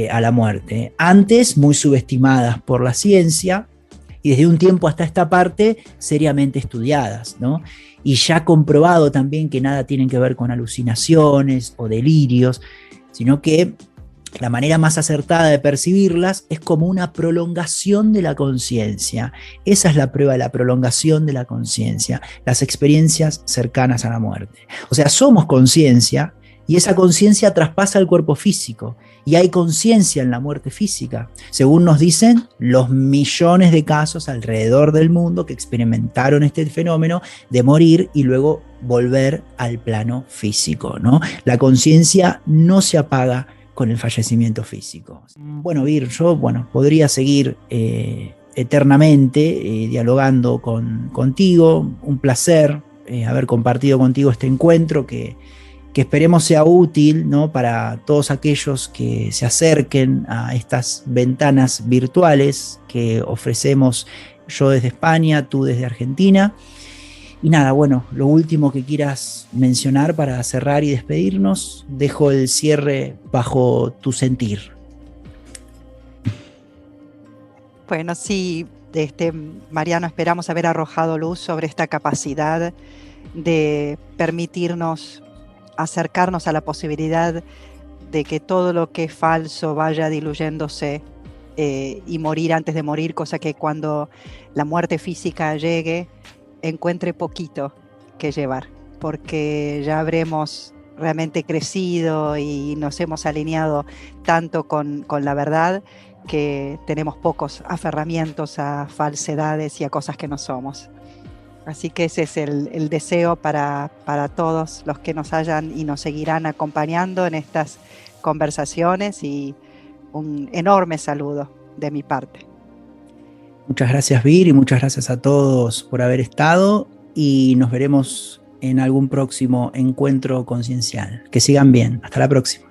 [SPEAKER 4] a la muerte. Antes muy subestimadas por la ciencia y desde un tiempo hasta esta parte seriamente estudiadas, ¿no? Y ya comprobado también que nada tienen que ver con alucinaciones o delirios, sino que la manera más acertada de percibirlas es como una prolongación de la conciencia. Esa es la prueba de la prolongación de la conciencia, las experiencias cercanas a la muerte. O sea, somos conciencia y esa conciencia traspasa el cuerpo físico y hay conciencia en la muerte física, según nos dicen los millones de casos alrededor del mundo que experimentaron este fenómeno de morir y luego volver al plano físico, ¿no? La conciencia no se apaga con el fallecimiento físico. Bueno, Vir, yo podría seguir eternamente dialogando contigo. Un placer haber compartido contigo este encuentro que esperemos sea útil, ¿no?, para todos aquellos que se acerquen a estas ventanas virtuales que ofrecemos, yo desde España, tú desde Argentina. Y nada, bueno, lo último que quieras mencionar para cerrar y despedirnos, dejo el cierre bajo tu sentir.
[SPEAKER 2] Bueno, sí, Mariano, esperamos haber arrojado luz sobre esta capacidad de permitirnos acercarnos a la posibilidad de que todo lo que es falso vaya diluyéndose y morir antes de morir, cosa que cuando la muerte física llegue, encuentre poquito que llevar, porque ya habremos realmente crecido y nos hemos alineado tanto con la verdad que tenemos pocos aferramientos a falsedades y a cosas que no somos. Así que ese es el deseo para todos los que nos hayan y nos seguirán acompañando en estas conversaciones, y un enorme saludo de mi parte.
[SPEAKER 4] Muchas gracias, Vir, y muchas gracias a todos por haber estado, y nos veremos en algún próximo encuentro conciencial. Que sigan bien. Hasta la próxima.